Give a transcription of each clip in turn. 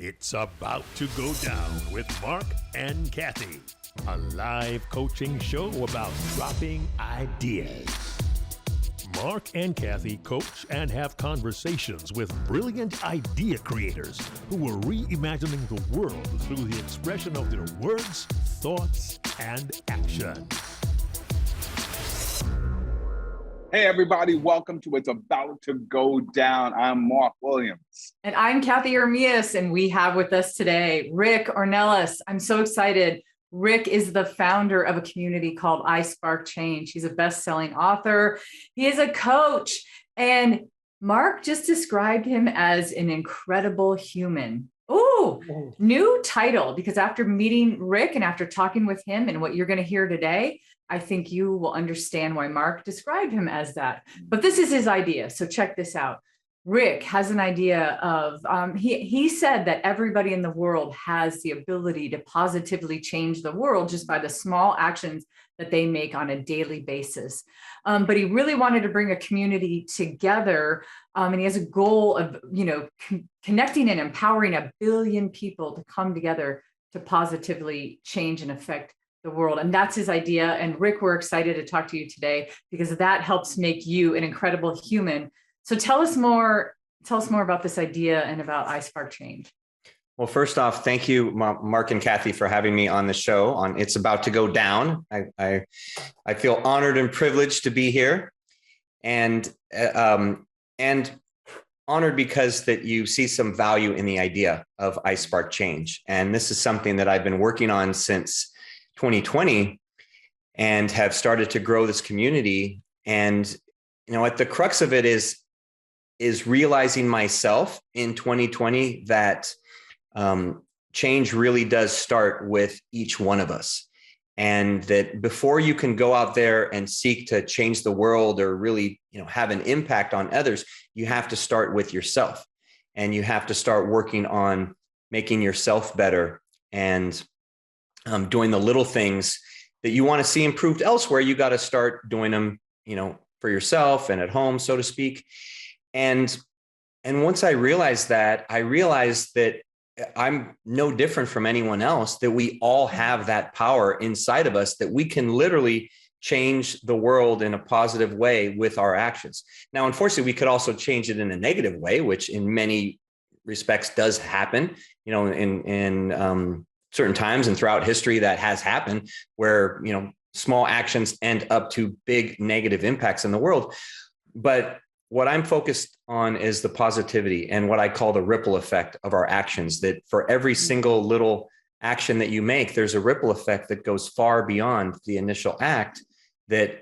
It's about to go down with Marc and Cathey, a live coaching show about dropping ideas. Marc and Cathey coach and have conversations with brilliant idea creators who are reimagining the world through the expression of their words, thoughts, and action. Hey everybody, welcome to It's About to Go Down. I'm Marc Williams. And I'm Cathey Armillas, and we have with us today Rick Ornelas. I'm so excited. Rick is the founder of a community called iSpark Change. He's a best-selling author. He is a coach. And Marc just described him as an incredible human. Ooh, new title, because after meeting Rick and after talking with him and what you're going to hear today, I think you will understand why Marc described him as that. But this is his idea. So check this out. Rick has an idea of, he said that everybody in the world has the ability to positively change the world just by the small actions that they make on a daily basis. But he really wanted to bring a community together. And he has a goal of, connecting and empowering 1 billion people to come together to positively change and affect the world. And that's his idea. And Rick, we're excited to talk to you today because that helps make you an incredible human. So tell us more about this idea and about iSpark Change. Well, first off, thank you, Marc and Cathey, for having me on the show on It's About to Go Down. I feel honored and privileged to be here, and honored because that you see some value in the idea of iSpark Change. And this is something that I've been working on since 2020 and have started to grow this community. And, at the crux of it is realizing myself in 2020 that change really does start with each one of us. And that before you can go out there and seek to change the world or really, have an impact on others, you have to start with yourself, and you have to start working on making yourself better and doing the little things that you want to see improved elsewhere. You got to start doing them, for yourself and at home, so to speak. And once I realized that I'm no different from anyone else, that we all have that power inside of us, that we can literally change the world in a positive way with our actions. Now, unfortunately, we could also change it in a negative way, which in many respects does happen, in certain times and throughout history that has happened where, small actions end up to big negative impacts in the world. But what I'm focused on is the positivity and what I call the ripple effect of our actions, that for every single little action that you make, there's a ripple effect that goes far beyond the initial act that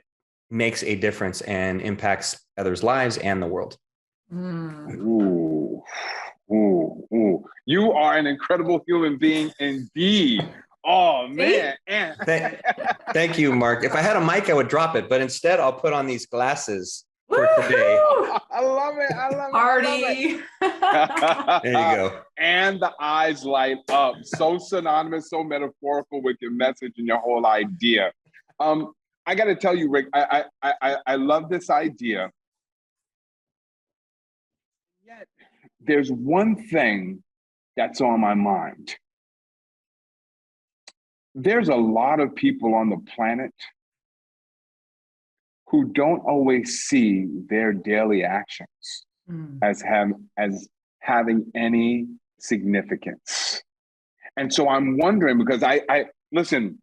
makes a difference and impacts others' lives and the world. Ooh. You are an incredible human being indeed. Oh, man. Thank you, Marc. If I had a mic, I would drop it, but instead I'll put on these glasses for today. I love it. Party. There you go. And the eyes light up. So synonymous, so metaphorical with your message and your whole idea. I got to tell you, Rick, I love this idea. Yet there's one thing that's on my mind. There's a lot of people on the planet who don't always see their daily actions as having any significance. And so I'm wondering, because I listen,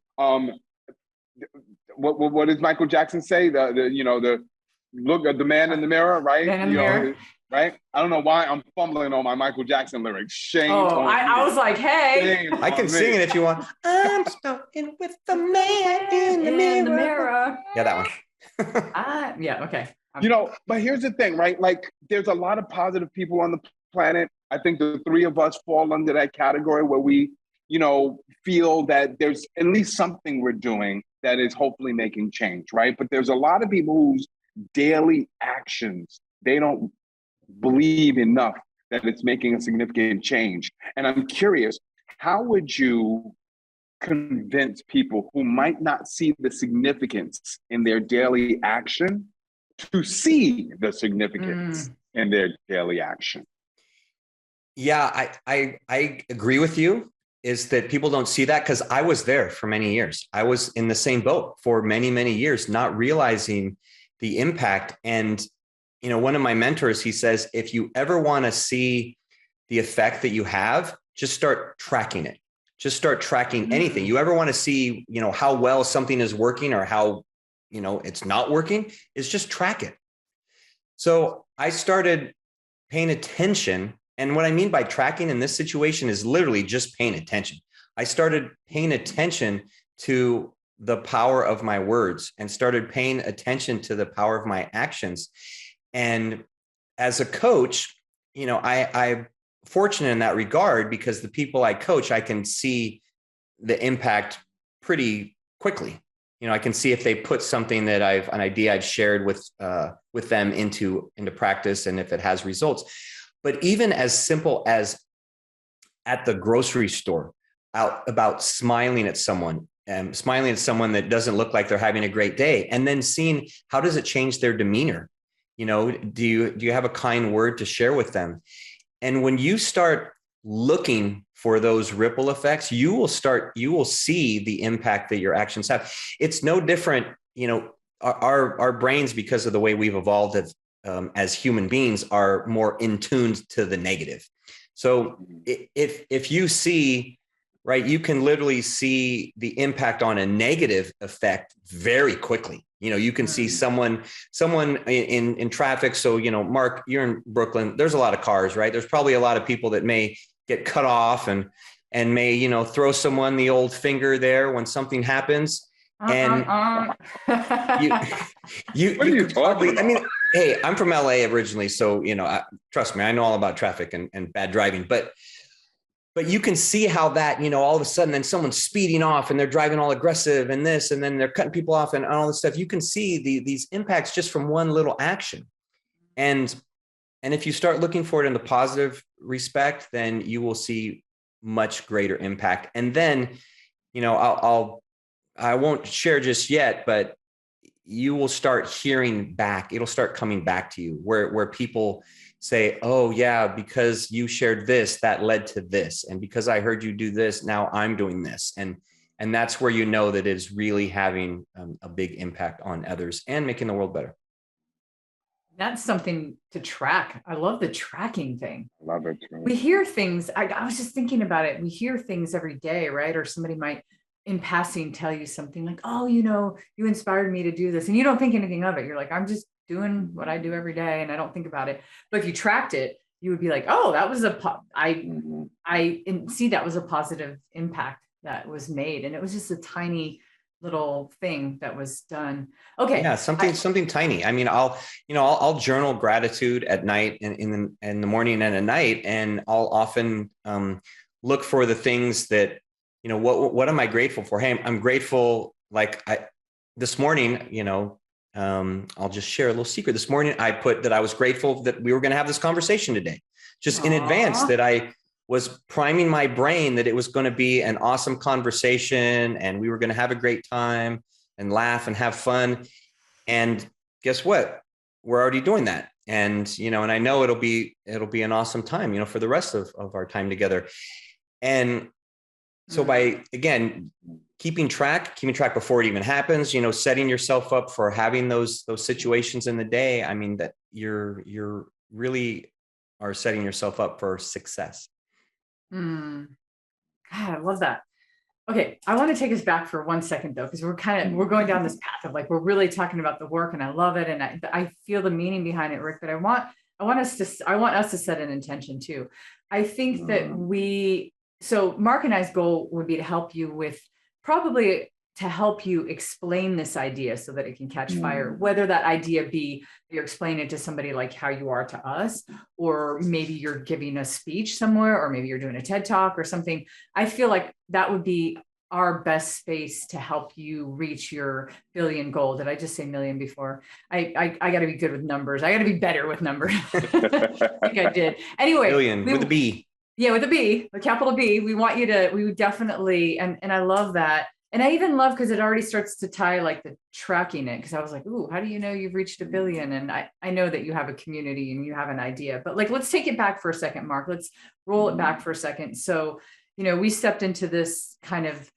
what does Michael Jackson say? The look at the man in the mirror, right? Man in the mirror. Right? I don't know why I'm fumbling on my Michael Jackson lyrics. Shame on me. I was like, hey. Shame I can on sing me. it if you want. I'm stuck with the man in the mirror. Yeah, that one. Yeah, okay. But here's the thing, right? Like, there's a lot of positive people on the planet. I think the three of us fall under that category where we, feel that there's at least something we're doing that is hopefully making change, right? But there's a lot of people whose daily actions, they don't believe enough that it's making a significant change. And I'm curious, how would you convince people who might not see the significance in their daily action to see the significance in their daily action? Yeah, I agree with you, is that people don't see that, because I was there for many years. I was in the same boat for many, many years, not realizing the impact. And, one of my mentors, he says, if you ever want to see the effect that you have, just start tracking it. Just start tracking anything. You ever want to see, how well something is working or how, it's not working, is just track it. So I started paying attention. And what I mean by tracking in this situation is literally just paying attention. I started paying attention to the power of my words and started paying attention to the power of my actions. And as a coach, I'm fortunate in that regard, because the people I coach, I can see the impact pretty quickly. I can see if they put something that an idea I've shared with them into practice, and if it has results. But even as simple as at the grocery store, about smiling at someone that doesn't look like they're having a great day, and then seeing how does it change their demeanor? Do you have a kind word to share with them? And when you start looking for those ripple effects, you will see the impact that your actions have. It's no different, our brains, because of the way we've evolved as human beings, are more in tuned to the negative. So if you see, right, you can literally see the impact on a negative effect very quickly. You can see someone in traffic. So, Mark, you're in Brooklyn. There's a lot of cars, right? There's probably a lot of people that may get cut off and may, throw someone the old finger there when something happens. And you what are you talking about? I mean, hey, I'm from LA originally. So, trust me, I know all about traffic and bad driving, but you can see how that, all of a sudden then someone's speeding off and they're driving all aggressive and this, and then they're cutting people off and all this stuff. You can see these impacts just from one little action. And if you start looking for it in the positive respect, then you will see much greater impact. And then, I won't share just yet, but you will start hearing back. It'll start coming back to you where people say, oh yeah, because you shared this, that led to this. And because I heard you do this, now I'm doing this. And that's where that it is really having a big impact on others and making the world better. That's something to track. I love the tracking thing. Love it too. We hear things. I was just thinking about it. We hear things every day, right? Or somebody might in passing tell you something like, oh, you inspired me to do this. And you don't think anything of it. You're like, I'm just doing what I do every day and I don't think about it. But if you tracked it, you would be like, oh, that was I see that was a positive impact that was made. And it was just a tiny little thing that was done. Okay. Yeah. Something tiny. I mean, I'll journal gratitude at night and in the morning and at night. And I'll often look for the things that, what am I grateful for? Hey, I'm grateful. Like this morning, I'll just share a little secret. This morning, I put that I was grateful that we were going to have this conversation today, just in advance, that I was priming my brain that it was going to be an awesome conversation and we were going to have a great time and laugh and have fun. And guess what? We're already doing that. And, and I know it'll be an awesome time, for the rest of our time together. And so by, again, keeping track before it even happens, setting yourself up for having those situations in the day. I mean, that you're really are setting yourself up for success. God, I love that. Okay. I want to take us back for 1 second though, because we're going down this path of like, we're really talking about the work and I love it. And I feel the meaning behind it, Rick, but I want us to set an intention too. I think that so Mark and I's goal would be to help you explain this idea so that it can catch fire, whether that idea be you're explaining it to somebody like how you are to us, or maybe you're giving a speech somewhere, or maybe you're doing a TED talk or something. I feel like that would be our best space to help you reach your billion goal. Did I just say million before? I got to be good with numbers. I got to be better with numbers. I think I did. Anyway. Billion with a B. Yeah, with a B, a capital B. We want you to, we would definitely, and I love that. And I even love, because it already starts to tie like the tracking it. Cause I was like, ooh, how do you know you've reached 1 billion? And I know that you have a community and you have an idea, but like, let's take it back for a second, Marc. Let's roll it back for a second. So, we stepped into this kind of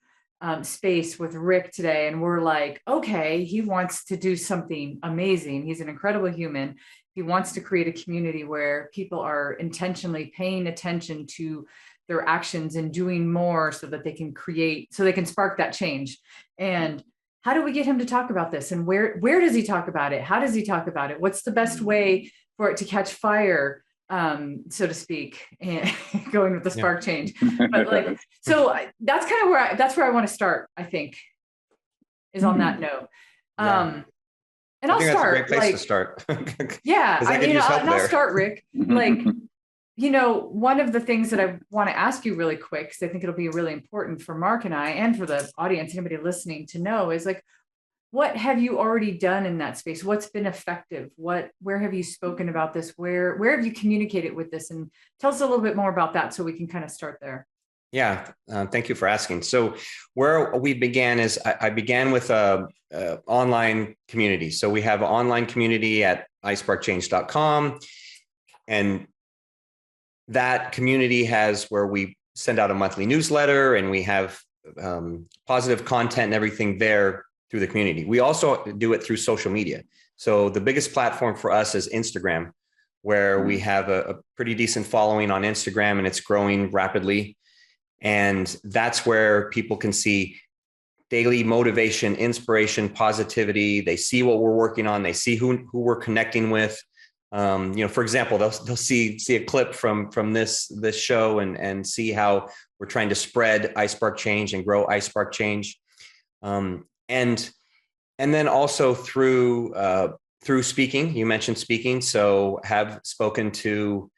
space with Rick today, and we're like, okay, he wants to do something amazing. He's an incredible human. He wants to create a community where people are intentionally paying attention to their actions and doing more so that they can spark that change. And how do we get him to talk about this? And where does he talk about it? How does he talk about it? What's the best way for it to catch fire, so to speak, and going with the spark change? But like, so that's kind of where I want to start, I think, is on that note. And I'll start. That's a great place to start. Yeah. I'll start, Rick. Like, one of the things that I want to ask you really quick, because I think it'll be really important for Marc and I, and for the audience, anybody listening, to know is like, what have you already done in that space? What's been effective? Where have you spoken about this? Where have you communicated with this? And tell us a little bit more about that so we can kind of start there. Yeah, thank you for asking. So where we began is I began with a online community. So we have an online community at iSparkChange.com, and that community has where we send out a monthly newsletter, and we have positive content and everything there through the community. We also do it through social media. So the biggest platform for us is Instagram, where we have a pretty decent following on Instagram, and it's growing rapidly. And that's where people can see daily motivation, inspiration, positivity. They see what we're working on. They see who we're connecting with. For example, they'll see a clip from this show and see how we're trying to spread iSpark Change and grow iSpark Change. And then also through speaking. You mentioned speaking, so have spoken to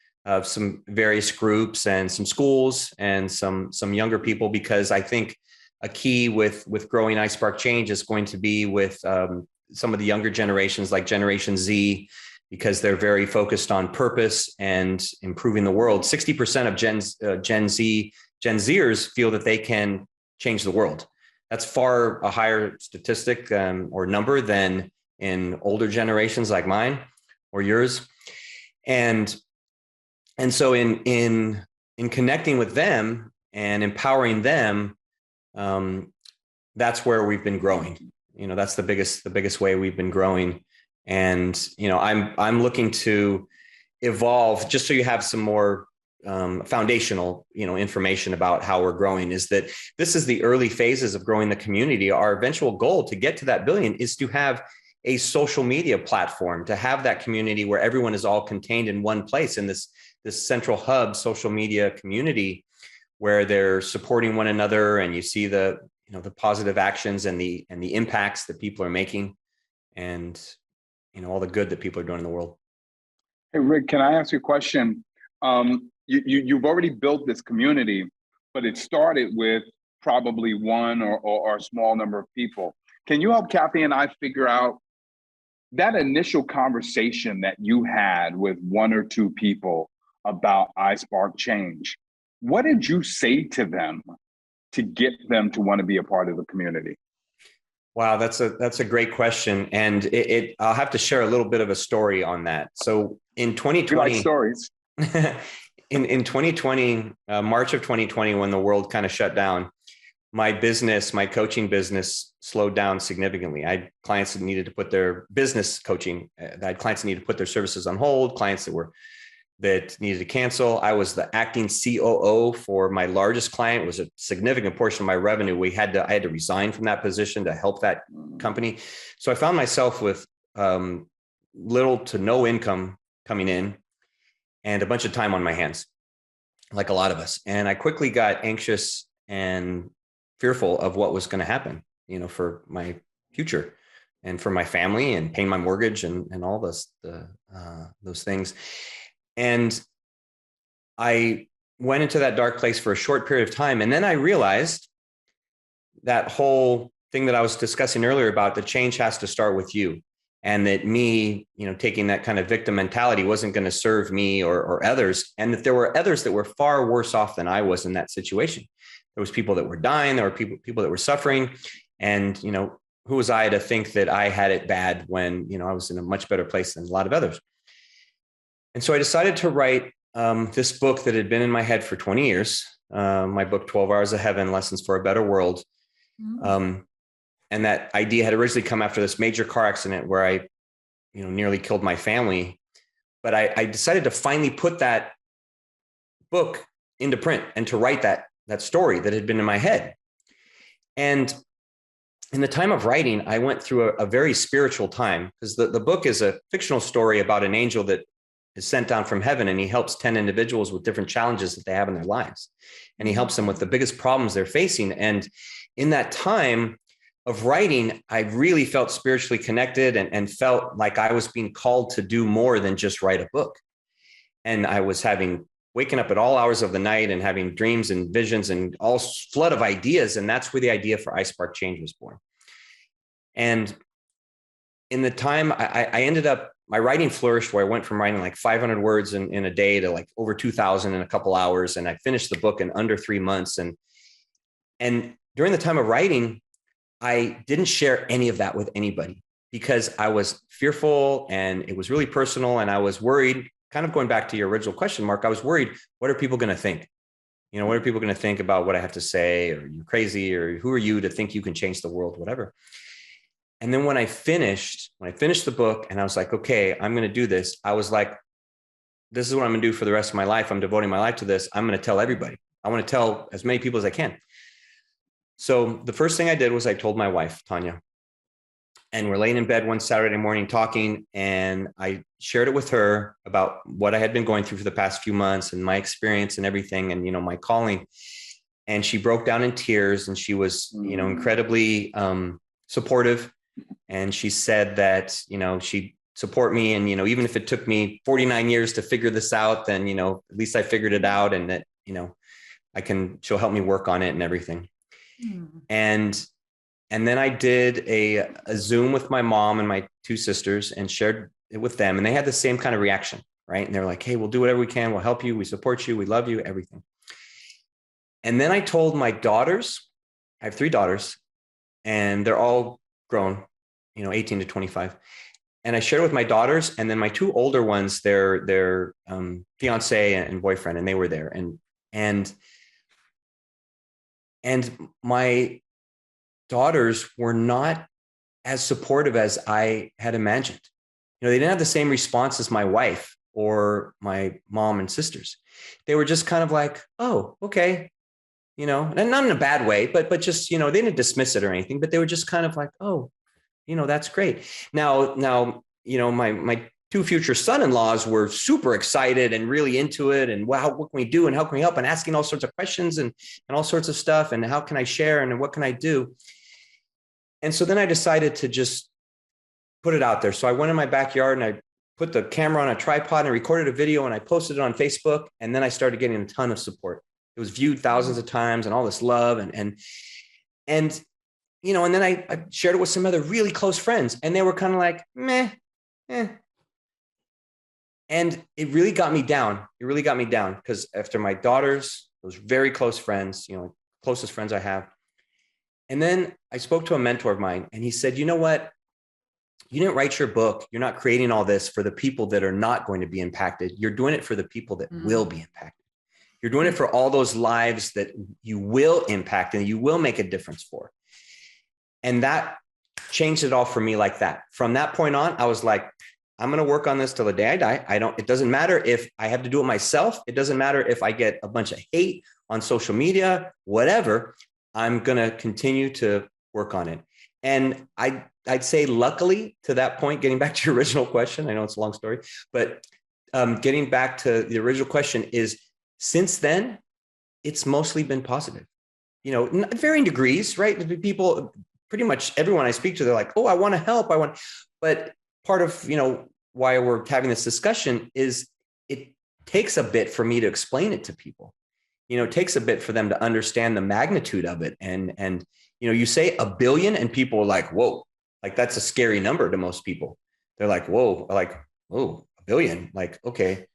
some various groups and some schools and some younger people, because I think a key with growing iSpark Change is going to be with some of the younger generations, like Generation Z, because they're very focused on purpose and improving the world. 60% of Gen Zers feel that they can change the world. That's far a higher statistic or number than in older generations like mine or yours. And so in connecting with them and empowering them, that's where we've been growing. That's the biggest way we've been growing. And I'm looking to evolve, just so you have some more foundational information about how we're growing, is that this is the early phases of growing the community. Our eventual goal to get to that billion is to have a social media platform, to have that community where everyone is all contained in one place, in this central hub social media community, where they're supporting one another, and you see the positive actions and the impacts that people are making, and all the good that people are doing in the world. Hey, Rick, can I ask you a question? You've already built this community, but it started with probably one or a small number of people. Can you help Cathey and I figure out that initial conversation that you had with one or two people about iSpark Change? What did you say to them to get them to want to be a part of the community? Wow, that's a great question, and I'll have to share a little bit of a story on that. So in 2020, you like stories. in 2020, March of 2020, when the world kind of shut down, my coaching business slowed down significantly. I had clients that needed to put their business coaching. I had clients that needed to put their services on hold. Clients that needed to cancel. I was the acting COO for my largest client. It was a significant portion of my revenue. I had to resign from that position to help that company. So I found myself with little to no income coming in and a bunch of time on my hands, like a lot of us. And I quickly got anxious and fearful of what was going to happen, for my future and for my family, and paying my mortgage and all those things. And I went into that dark place for a short period of time. And then I realized that whole thing that I was discussing earlier about the change has to start with you. and that me, taking that kind of victim mentality wasn't going to serve me or others. And that there were others that were far worse off than I was in that situation. There was people that were dying. There were people that were suffering. And, who was I to think that I had it bad when, I was in a much better place than a lot of others. And so I decided to write this book that had been in my head for 20 years, my book, 12 Hours of Heaven, Lessons for a Better World. Mm-hmm. And that idea had originally come after this major car accident where I, nearly killed my family. But I decided to finally put that book into print and to write that story that had been in my head. And in the time of writing, I went through a very spiritual time, because the book is a fictional story about an angel that is sent down from heaven, and he helps 10 individuals with different challenges that they have in their lives. And he helps them with the biggest problems they're facing. And in that time of writing, I really felt spiritually connected and felt like I was being called to do more than just write a book. And I was waking up at all hours of the night and having dreams and visions and all flood of ideas. And that's where the idea for iSpark Change was born. And in the time, I ended up, my writing flourished, where I went from writing like 500 words in a day to like over 2,000 in a couple hours. And I finished the book in under 3 months. And during the time of writing, I didn't share any of that with anybody, because I was fearful and it was really personal. And I was worried, kind of going back to your original question, Mark, I was worried, what are people going to think? What are people going to think about what I have to say? Or you're crazy, or who are you to think you can change the world, whatever. And then when I finished the book and I was like, okay, I'm going to do this. I was like, this is what I'm going to do for the rest of my life. I'm devoting my life to this. I'm going to tell everybody. I want to tell as many people as I can. So the first thing I did was I told my wife, Tanya, and we're laying in bed one Saturday morning talking, and I shared it with her about what I had been going through for the past few months and my experience and everything, and, my calling. And she broke down in tears, and she was, incredibly supportive. And she said that, she'd support me. And, even if it took me 49 years to figure this out, then, at least I figured it out, and that, she'll help me work on it and everything. And then I did a Zoom with my mom and my 2 sisters and shared it with them. And they had the same kind of reaction, right? And they're like, hey, we'll do whatever we can. We'll help you. We support you. We love you, everything. And then I told my daughters, I have 3 daughters, and they're all grown, 18 to 25. And I shared with my daughters, and then my 2 older ones, their fiance and boyfriend, and they were there. And my daughters were not as supportive as I had imagined. They didn't have the same response as my wife or my mom and sisters. They were just kind of like, oh, okay. And not in a bad way, but just, they didn't dismiss it or anything, but they were just kind of like, oh, that's great. Now, my 2 future son-in-laws were super excited and really into it. And wow, what can we do? And how can we help? And asking all sorts of questions and all sorts of stuff. And how can I share? And what can I do? And so then I decided to just put it out there. So I went in my backyard and I put the camera on a tripod and recorded a video, and I posted it on Facebook. And then I started getting a ton of support. It was viewed thousands of times, and all this love and then I shared it with some other really close friends, and they were kind of like, meh. And it really got me down. It really got me down, because after my daughters, those very close friends, closest friends I have. And then I spoke to a mentor of mine, and he said, you know what? You didn't write your book. You're not creating all this for the people that are not going to be impacted. You're doing it for the people that will be impacted. You're doing it for all those lives that you will impact and you will make a difference for. And that changed it all for me like that. From that point on, I was like, I'm going to work on this till the day I die. It doesn't matter if I have to do it myself. It doesn't matter if I get a bunch of hate on social media, whatever. I'm going to continue to work on it. And I'd say, luckily, to that point, getting back to your original question, I know it's a long story, but getting back to the original question is, since then, it's mostly been positive, varying degrees, right? People, pretty much everyone I speak to, they're like, oh, I want to help. But part of, why we're having this discussion is it takes a bit for me to explain it to people. It takes a bit for them to understand the magnitude of it. And you say 1 billion and people are like, whoa, like that's a scary number to most people. they're like, whoa, like, oh, $1 billion. Like, okay,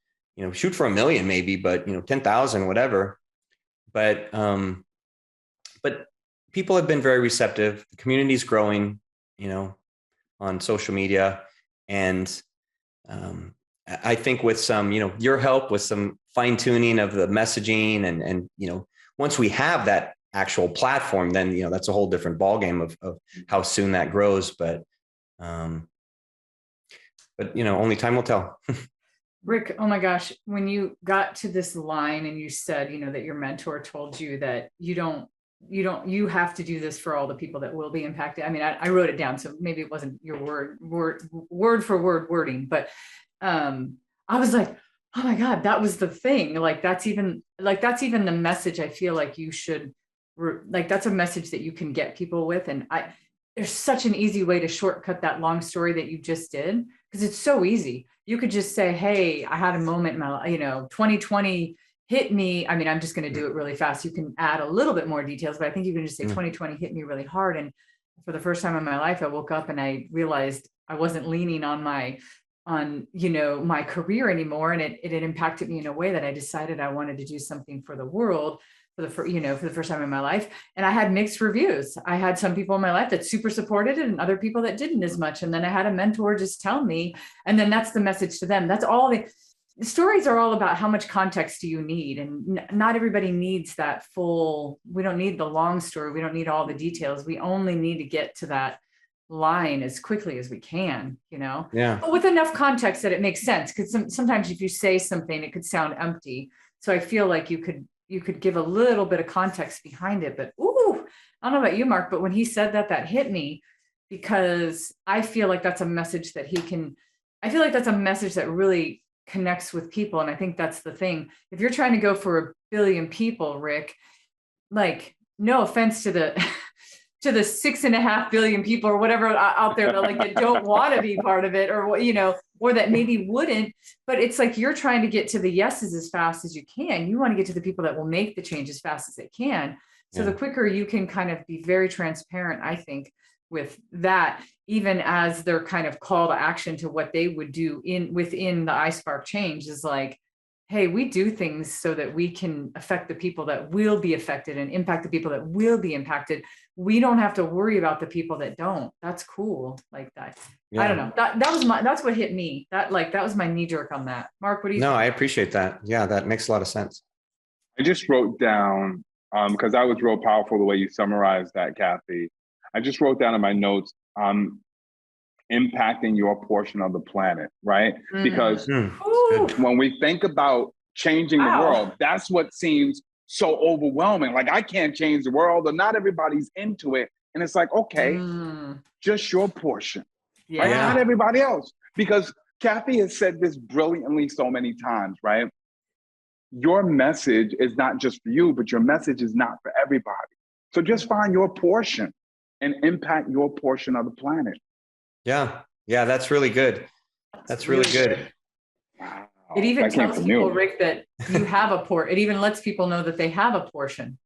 shoot for $1 million maybe, but 10,000, whatever. But people have been very receptive. The community's growing, on social media. And I think with some, your help with some fine tuning of the messaging and once we have that actual platform, then, that's a whole different ballgame of how soon that grows. But only time will tell. Rick, oh my gosh, when you got to this line and you said, that your mentor told you that you have to do this for all the people that will be impacted. I mean, I wrote it down, so maybe it wasn't your word for word wording, but I was like, oh my God, that was the thing. Like, that's even the message I feel like you should, that's a message that you can get people with. And there's such an easy way to shortcut that long story that you just did, because it's so easy. You could just say, hey, I had a moment in my, 2020 hit me. I mean, I'm just going to do it really fast. You can add a little bit more details, but I think you can just say 2020 hit me really hard. And for the first time in my life, I woke up and I realized I wasn't leaning on my career anymore. And it impacted me in a way that I decided I wanted to do something for the world for the first time in my life. And I had mixed reviews. I had some people in my life that super supported it and other people that didn't as much. And then I had a mentor just tell me, and then that's the message to them. That's all the stories are all about. How much context do you need? And not everybody needs that full. We don't need the long story. We don't need all the details. We only need to get to that line as quickly as we can, Yeah. but with enough context that it makes sense. Because sometimes if you say something, it could sound empty. So I feel like you could give a little bit of context behind it. But ooh, I don't know about you, Mark, but when he said that hit me, because I feel like that's a message that that's a message that really connects with people. And I think that's the thing. If you're trying to go for 1 billion people, Rick, like, no offense to the 6.5 billion people or whatever out there that don't want to be part of it, or that maybe wouldn't, but it's like, you're trying to get to the yeses as fast as you can. You want to get to the people that will make the change as fast as they can. So the quicker you can kind of be very transparent, I think, with that, even as their kind of call to action to what they would do within the iSpark change is like, hey, we do things so that we can affect the people that will be affected and impact the people that will be impacted. We don't have to worry about the people that don't. That's cool. Like that. Yeah. I don't know. That's what hit me. That was my knee jerk on that. Mark, what do you think? I appreciate that. Yeah, that makes a lot of sense. I just wrote down, because that was real powerful the way you summarized that, Cathey. I just wrote down in my notes, impacting your portion of the planet, right? Because when we think about changing the world, that's what seems so overwhelming. Like, I can't change the world, or not everybody's into it. And it's like, okay, just your portion, right? Not everybody else. Because Cathey has said this brilliantly so many times, right? Your message is not just for you, but your message is not for everybody. So just find your portion and impact your portion of the planet. Yeah, that's really good. That's really good. Wow. It even tells people, Rick, that you have a portion. It even lets people know that they have a portion.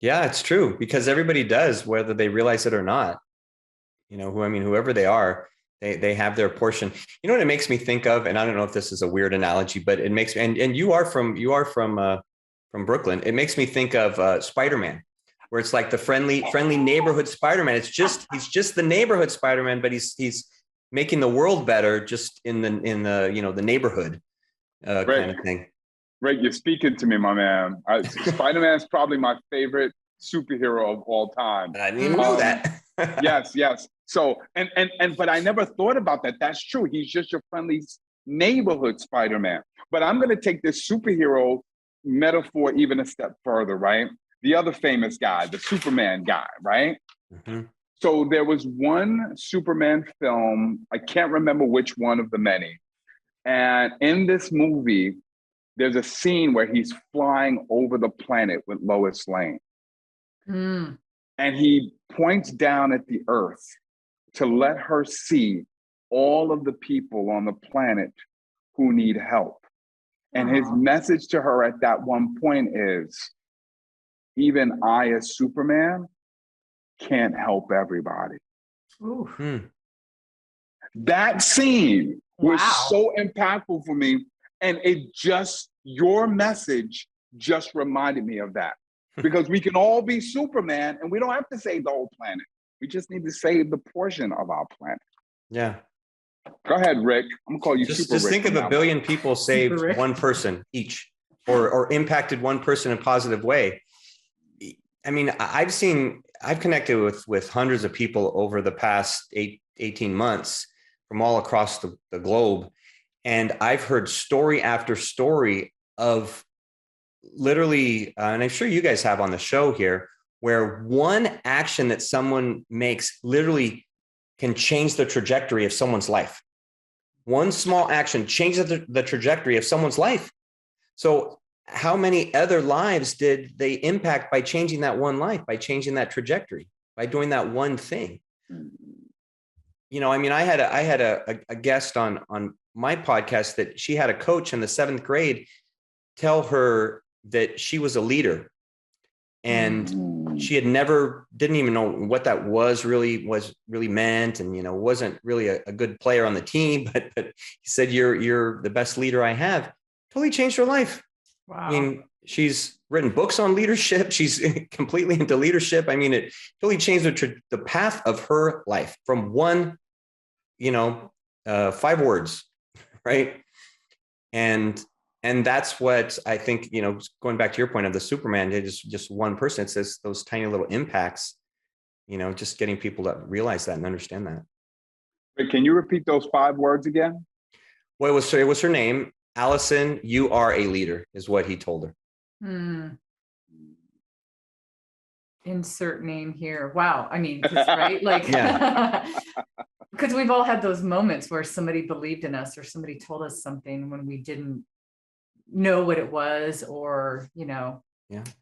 Yeah, it's true, because everybody does, whether they realize it or not. Whoever they are, they have their portion. You know what it makes me think of, and I don't know if this is a weird analogy, but it makes me, and you are from Brooklyn. It makes me think of Spiderman, where it's like the friendly neighborhood Spiderman. He's just the neighborhood Spiderman, but he's making the world better just in the the neighborhood kind of thing. Right, you're speaking to me, my man. Spider-Man is probably my favorite superhero of all time. I didn't even know that. Yes. So, but I never thought about that. That's true. He's just your friendly neighborhood Spider-Man. But I'm going to take this superhero metaphor even a step further, right? The other famous guy, the Superman guy, right? Mm-hmm. So there was one Superman film, I can't remember which one of the many. And in this movie, there's a scene where he's flying over the planet with Lois Lane. And he points down at the Earth to let her see all of the people on the planet who need help. And his message to her at that one point is, even I, as Superman, can't help everybody. That scene was Wow. so impactful for me. And your message just reminded me of that. Because we can all be Superman and we don't have to save the whole planet. We just need to save the portion of our planet. Yeah. Go ahead, Rick. I'm gonna call you Just Super Rick think of from a now billion people saved Rick. one person each, or impacted one person in a positive way. I mean, I've connected with hundreds of people over the past 18 months from all across the globe. And I've heard story after story of literally, and I'm sure you guys have on the show here, where one action that someone makes literally can change the trajectory of someone's life. One small action changes the trajectory of someone's life. So how many other lives did they impact by changing that one life, by changing that trajectory, by doing that one thing? You know, I mean, I had a guest on my podcast that she had a coach in the 7th grade tell her that she was a leader, and she had didn't even know what that was really meant, and you know, wasn't really a good player on the team, but he said, you're the best leader I have. Totally changed her life. Wow. I mean, she's written books on leadership. She's completely into leadership. I mean, it totally changed the path of her life from one, 5 words, right? And that's what I think, going back to your point of the Superman, it is just one person. It's those tiny little impacts, just getting people to realize that and understand that. Wait, can you repeat those 5 words again? Well, it was her name. Allison, you are a leader, is what he told her. Insert name here. Wow. I mean, right? Like, Yeah. Because we've all had those moments where somebody believed in us or somebody told us something when we didn't know what it was, or,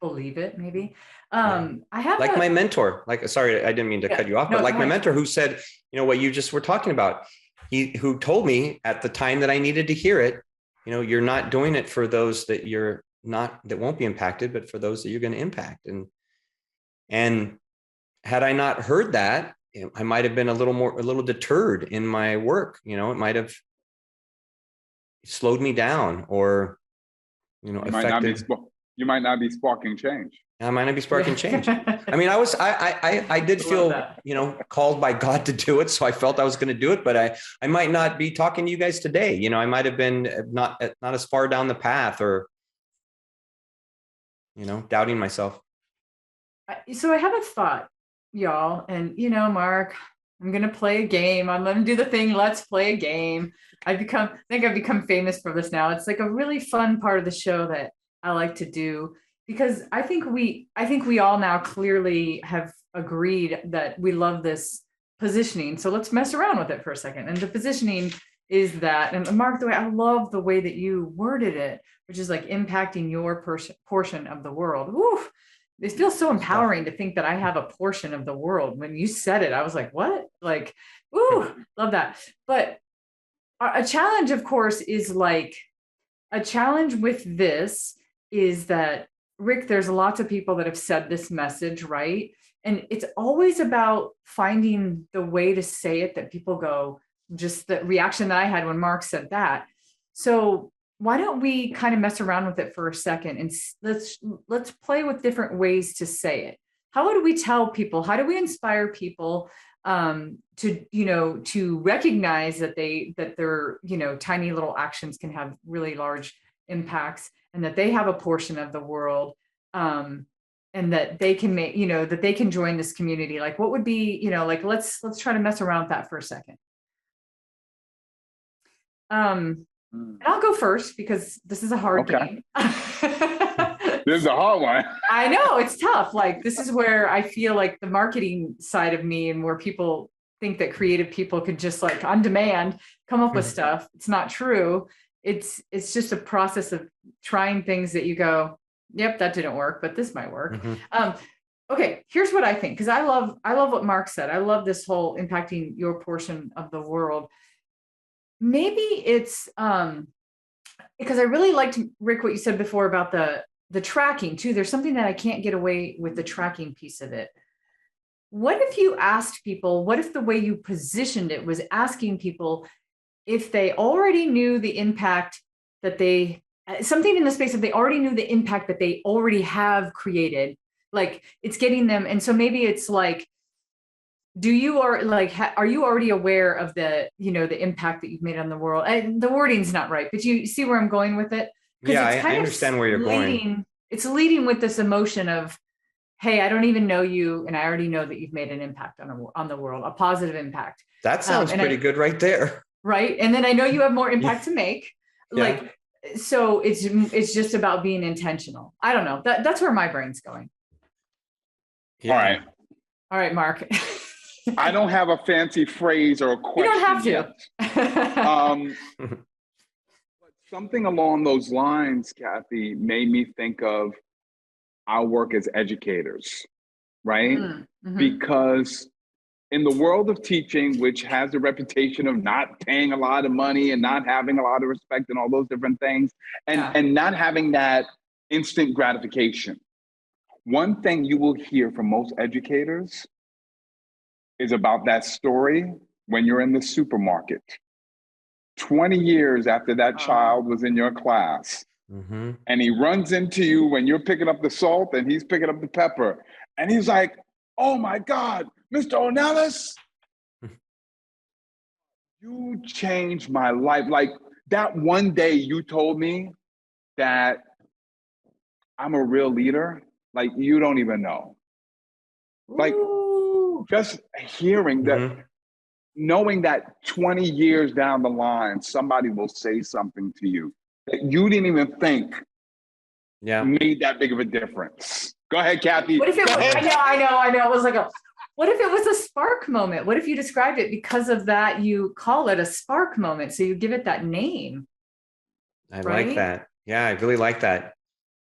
believe it maybe. I have my mentor, sorry, I didn't mean to cut you off, but my mentor who said, what you just were talking about, who told me at the time that I needed to hear it, you're not doing it for those that that won't be impacted, but for those that you're going to impact. And had I not heard that, I might have been a little deterred in my work. It might have slowed me down, or, affected. You might not be sparking change. I might not be sparking change. I mean, I did feel, called by God to do it. So I felt I was going to do it, but I might not be talking to you guys today. I might have been not as far down the path, or, doubting myself. So I have a thought, y'all, and Marc, I'm going to play a game. I'm going to do the thing. Let's play a game. I think I've become famous for this now. It's like a really fun part of the show that I like to do, because I think we all now clearly have agreed that we love this positioning. So let's mess around with it for a second. And the positioning is that, and Marc, I love the way that you worded it, which is like impacting your portion of the world. Woo! It feels so empowering to think that I have a portion of the world. When you said it, I was like, what? Like, ooh, love that. But a challenge, of course, is like a challenge with this is that, Rick, there's lots of people that have said this message, right? And it's always about finding the way to say it that people go, just the reaction that I had when Marc said that. So why don't we kind of mess around with it for a second, and let's play with different ways to say it. How would we tell people? How do we inspire people to recognize that their tiny little actions can have really large impacts, and that they have a portion of the world, and that they can make that they can join this community? Like, what would be let's try to mess around with that for a second. And I'll go first because this is a hard game. This is a hard one. I know, it's tough. Like, this is where I feel like the marketing side of me, and where people think that creative people could just like on demand come up with stuff. It's not true. It's just a process of trying things that you go, yep, that didn't work, but this might work. Okay, here's what I think, because I love what Marc said. I love this whole impacting your portion of the world. Maybe it's because I really liked, Rick, what you said before about the tracking too. There's something that I can't get away with, the tracking piece of it. what if you asked people, what if the way you positioned it was asking people if they already knew the impact that they, something in the space of they already knew the impact that they already have created, like it's getting them. And so maybe it's like, do you are like, are you already aware of the, you know, the impact that you've made on the world? And the wording's not right, but you see where I'm going with it? Yeah, It's I understand where you're going. It's leading with this emotion of, hey, I don't even know you, and I already know that you've made an impact on the world, a positive impact. That sounds pretty good right there. Right. And then I know you have more impact to make. Yeah. Like, so it's just about being intentional. I don't know. That's where my brain's going. Yeah. All right, Marc. I don't have a fancy phrase or a question. You don't have to. But something along those lines, Cathey, made me think of our work as educators, right? Mm-hmm. Because in the world of teaching, which has a reputation of not paying a lot of money and not having a lot of respect and all those different things, and not having that instant gratification, one thing you will hear from most educators is about that story when you're in the supermarket, 20 years after that child was in your class, and he runs into you when you're picking up the salt and he's picking up the pepper, and he's like, "Oh my God, Mr. Ornelas, you changed my life." Like that one day you told me that I'm a real leader, like you don't even know. Like just hearing that, knowing that 20 years down the line, somebody will say something to you that you didn't even think made that big of a difference. Go ahead, Cathey. What if it was, I know. It was like what if it was a spark moment? What if you described it because of that, you call it a spark moment. So you give it that name. I like that. Yeah, I really like that.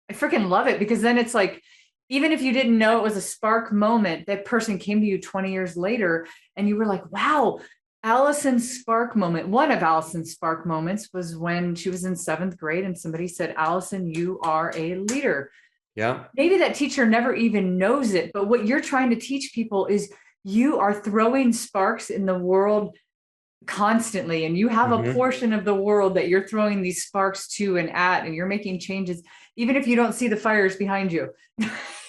I freaking love it, because then it's like, even if you didn't know it was a spark moment, that person came to you 20 years later and you were like, wow, Allison's spark moment. One of Allison's spark moments was when she was in 7th grade and somebody said, "Allison, you are a leader." Yeah. Maybe that teacher never even knows it, but what you're trying to teach people is you are throwing sparks in the world constantly, and you have a portion of the world that you're throwing these sparks to and at, and you're making changes, even if you don't see the fires behind you.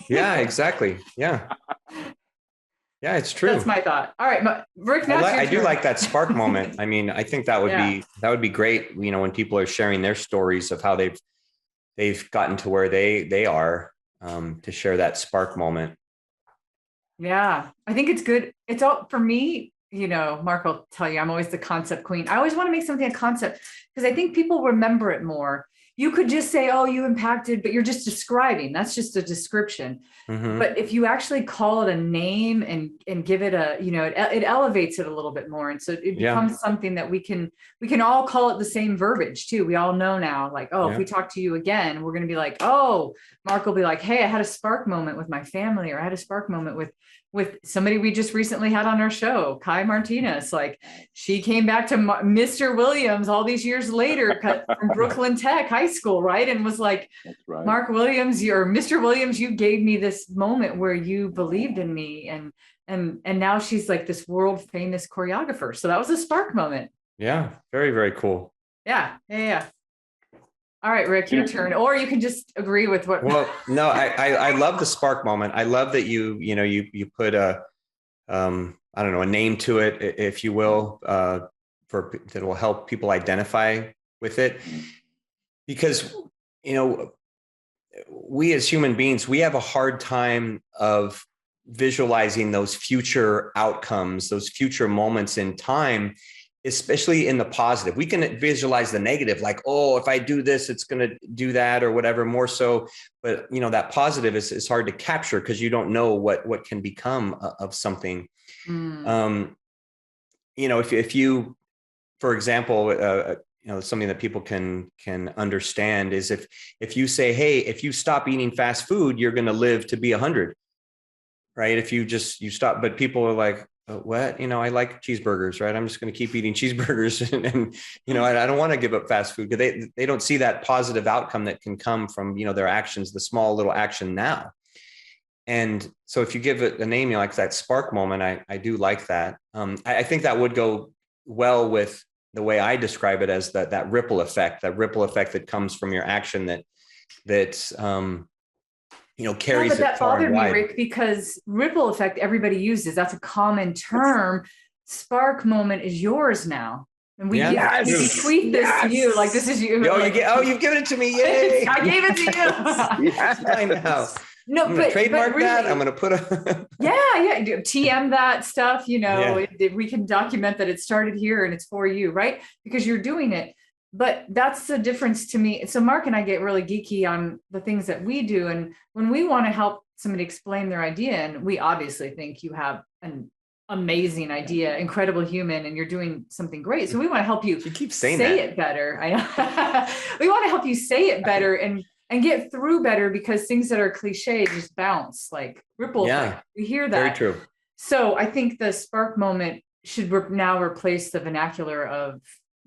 Yeah, exactly. Yeah. Yeah, it's true. That's my thought. All right, Rick, I do like that spark moment. I mean, I think that would be great, you know, when people are sharing their stories of how they've gotten to where they are, to share that spark moment. Yeah, I think it's good. It's all for me, you know, Marc will tell you, I'm always the concept queen. I always want to make something a concept because I think people remember it more. You could just say, "Oh, you impacted," but you're just describing. That's just a description. But if you actually call it a name and give it a, you know, it elevates it a little bit more. And so it becomes something that we can all call it the same verbiage too. We all know now, like, if we talk to you again, we're going to be like, oh, Marc will be like, "Hey, I had a spark moment with my family," or "I had a spark moment with somebody we just recently had on our show, Kai Martinez." Like, she came back to Mr. Williams all these years later from Brooklyn Tech High School, right? And was like, right. "Marc Williams, or Mr. Williams, you gave me this moment where you believed in me." And now she's like this world famous choreographer. So that was a spark moment. Yeah. Very, very cool. Yeah. All right, Rick, your turn. Or you can just agree with what. Well, no, I love the spark moment. I love that you put a, I don't know, a name to it, if you will, that will help people identify with it. Because, you know, we as human beings, we have a hard time of visualizing those future outcomes, those future moments in time, especially in the positive. We can visualize the negative, like, oh, if I do this, it's going to do that or whatever, more so. But, you know, that positive is hard to capture because you don't know what can become of something. You know, if you, for example, you know, something that people can understand is if you say, "Hey, if you stop eating fast food, you're going to live to be 100, right? If you stop," but people are like, "What? You know, I like cheeseburgers, right? I'm just going to keep eating cheeseburgers." and you know, I don't want to give up fast food, because they don't see that positive outcome that can come from, you know, their actions, the small little action now. And so if you give it a name, like that spark moment, I do like that. I think that would go well with the way I describe it as that ripple effect that comes from your action that carries but that it far bothered and me, wide. Rick, because ripple effect everybody uses. That's a common term. Spark moment is yours now. And we tweet this to you, like this is you. You've given it to me. Yay. I gave it to you. Yes. I know. No, I'm gonna trademark really, that. I'm gonna put a TM that stuff, we can document that it started here and it's for you, right? Because you're doing it. But that's the difference to me. So Marc and I get really geeky on the things that we do. And when we want to help somebody explain their idea, and we obviously think you have an amazing idea, incredible human, and you're doing something great. So we want to help you keep saying say it better. I know. We want to help you say it better and get through better, because things that are cliche just bounce like ripple effect. We hear that. Very true. So I think the spark moment should now replace the vernacular of,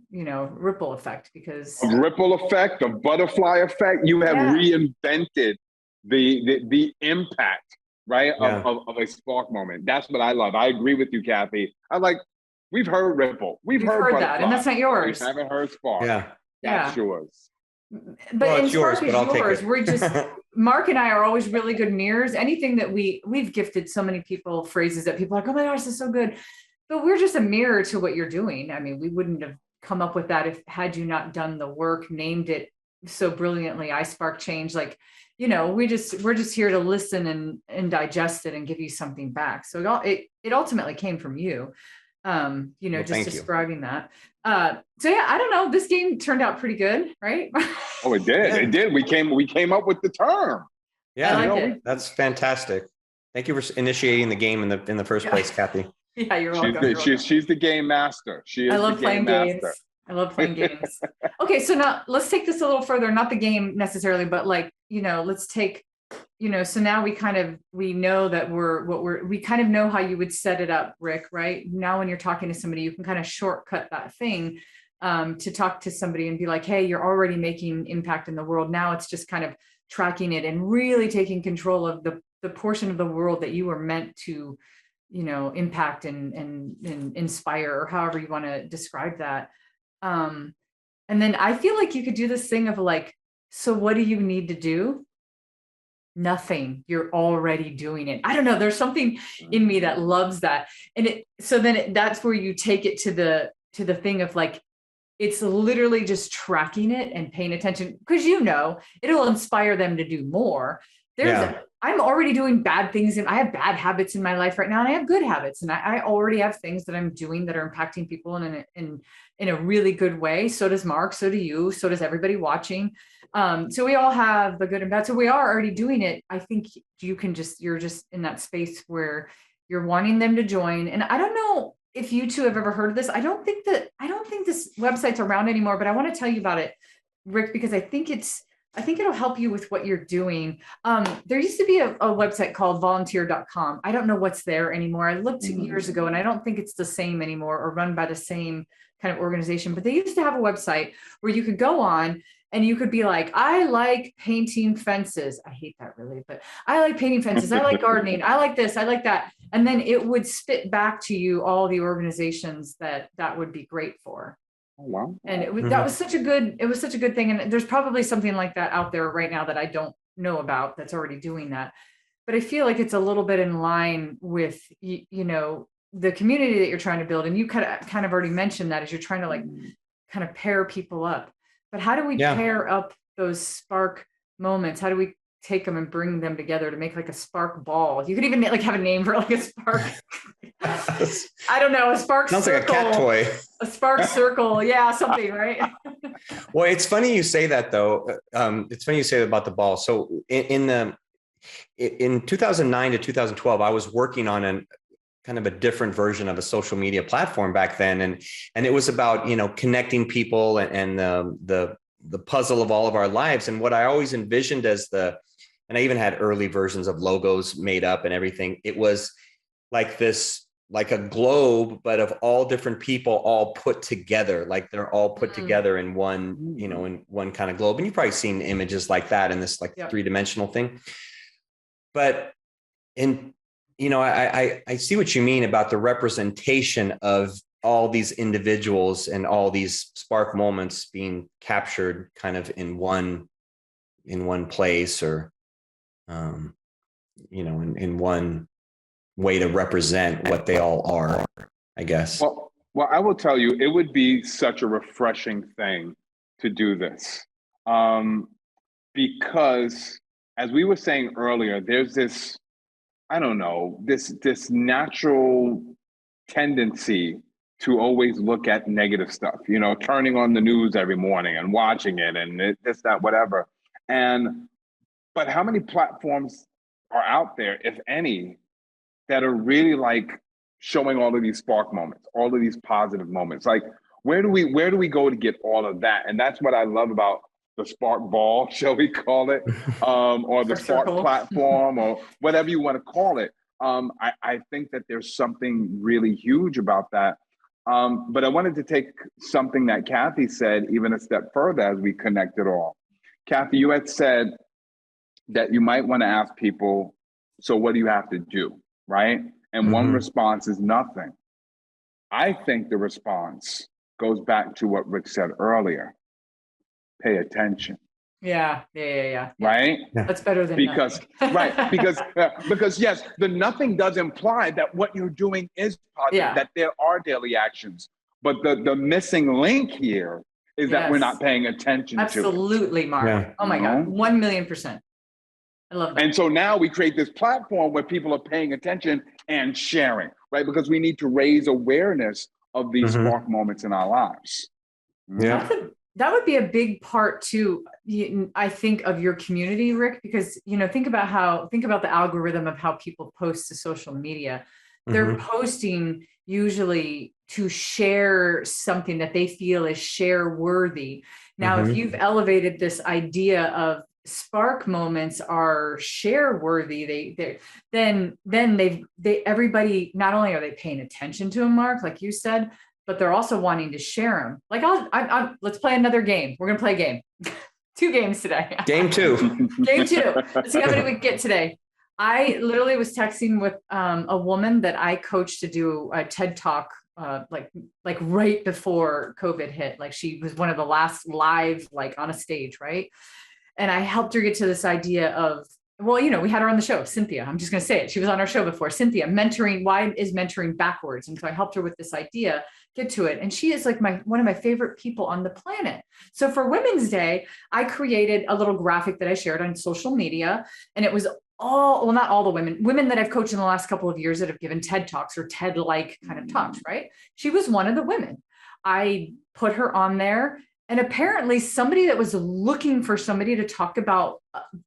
ripple effect, because A ripple effect, a butterfly effect. You have reinvented the impact, right, of a spark moment. That's what I love. I agree with you, Cathey. We've heard ripple. We've heard that, and that's not yours. We haven't heard spark. That's yours. But Spark is yours. We're just Marc and I are always really good mirrors. Anything that we've gifted so many people phrases that people are like, oh my gosh, this is so good. But we're just a mirror to what you're doing. I mean, we wouldn't have come up with that had you not done the work, named it so brilliantly, iSpark Change. Like, we're just here to listen and digest it and give you something back. So it ultimately came from you. Just describing that. So yeah, I don't know. This game turned out pretty good, right? Oh, it did. It did. We came up with the term. Yeah, that's fantastic. Thank you for initiating the game in the first place, Cathey. Yeah, you're welcome. She's the game master. I love playing games. I love playing games. Okay, so now let's take this a little further. Not the game necessarily, but let's take. So now we know that we kind of know how you would set it up, Rick, right? Now when you're talking to somebody, you can kind of shortcut that thing to talk to somebody and be like, hey, you're already making impact in the world. Now it's just kind of tracking it and really taking control of the portion of the world that you were meant to, impact and inspire, or however you want to describe that. And then I feel like you could do this thing of like, so what do you need to do? Nothing. You're already doing it. I don't know. There's something in me that loves that. And that's where you take it to the thing of like, it's literally just tracking it and paying attention, because it'll inspire them to do more. I'm already doing bad things, and I have bad habits in my life right now, and I have good habits, and I already have things that I'm doing that are impacting people in a really good way. So does Marc, so do you, so does everybody watching. So we all have the good and bad. So we are already doing it. I think you're just in that space where you're wanting them to join. And I don't know if you two have ever heard of this. I don't think this website's around anymore, but I want to tell you about it, Rick, because I think it'll help you with what you're doing. There used to be a website called volunteer.com. I don't know what's there anymore. I looked years ago, and I don't think it's the same anymore or run by the same kind of organization, but they used to have a website where you could go on and you could be like, I like painting fences. I hate that really, but I like painting fences. I like gardening. I like this. I like that. And then it would spit back to you all the organizations that would be great for. Oh, wow. And that was such a good thing. And there's probably something like that out there right now that I don't know about that's already doing that. But I feel like it's a little bit in line with, the community that you're trying to build. And you kind of already mentioned that as you're trying to like kind of pair people up. But how do we pair up those spark moments? How do we take them and bring them together to make like a spark ball? You could even like have a name for like a spark. I don't know, a spark Sounds circle. Like a cat toy. A spark circle. Yeah, something, right? Well, it's funny you say that though. It's funny you say about the ball. So in 2009 to 2012, I was working on kind of a different version of a social media platform back then. And it was about, connecting people and the puzzle of all of our lives. And what I always envisioned and I even had early versions of logos made up and everything. It was like like a globe, but of all different people all put together, like they're all put together in one, in one kind of globe. And you've probably seen images like that in this like 3-dimensional thing. But And, I see what you mean about the representation of all these individuals and all these spark moments being captured kind of in one place, or, in one way to represent what they all are, I guess. Well, I will tell you, it would be such a refreshing thing to do this. Because as we were saying earlier, there's this, I don't know, this natural tendency to always look at negative stuff, turning on the news every morning and watching it and this, that, whatever. But how many platforms are out there, if any, that are really like showing all of these spark moments, all of these positive moments? Like, where do we go to get all of that? And that's what I love about the Spark Ball, shall we call it, or the Spark platform, or whatever you want to call it. I think that there's something really huge about that. But I wanted to take something that Cathey said even a step further as we connect it all. Cathey, you had said that you might want to ask people, so what do you have to do, right? And one response is nothing. I think the response goes back to what Rick said earlier. Pay attention. Yeah. Right? Yeah. That's better than nothing. Right. Because yes, the nothing does imply that what you're doing is positive, that there are daily actions. But the missing link here is that we're not paying attention to it. Absolutely, Mark. Yeah. Oh my God, 1,000,000%. I love that. And so now we create this platform where people are paying attention and sharing, right? Because we need to raise awareness of these spark moments in our lives. Yeah. That would be a big part too, I think, of your community, Rick, because, think about the algorithm of how people post to social media. They're posting usually to share something that they feel is share worthy. Now, if you've elevated this idea of spark moments are share worthy, then everybody, not only are they paying attention to them, Mark, like you said, but they're also wanting to share them. Like, let's play another game. We're going to play a game. 2 games today. Game 2. Game 2. Let's see how many we get today. I literally was texting with a woman that I coached to do a TED Talk, like right before COVID hit. Like, she was one of the last live, like, on a stage, right? And I helped her get to this idea of, well, we had her on the show, Cynthia. I'm just going to say it. She was on our show before. Cynthia, mentoring. Why is mentoring backwards? And so I helped her with this idea, get to it. And she is like one of my favorite people on the planet. So for Women's Day, I created a little graphic that I shared on social media. And it was not all the women that I've coached in the last couple of years that have given TED Talks or TED-like kind of talks, right? She was one of the women. I put her on there. And apparently somebody that was looking for somebody to talk about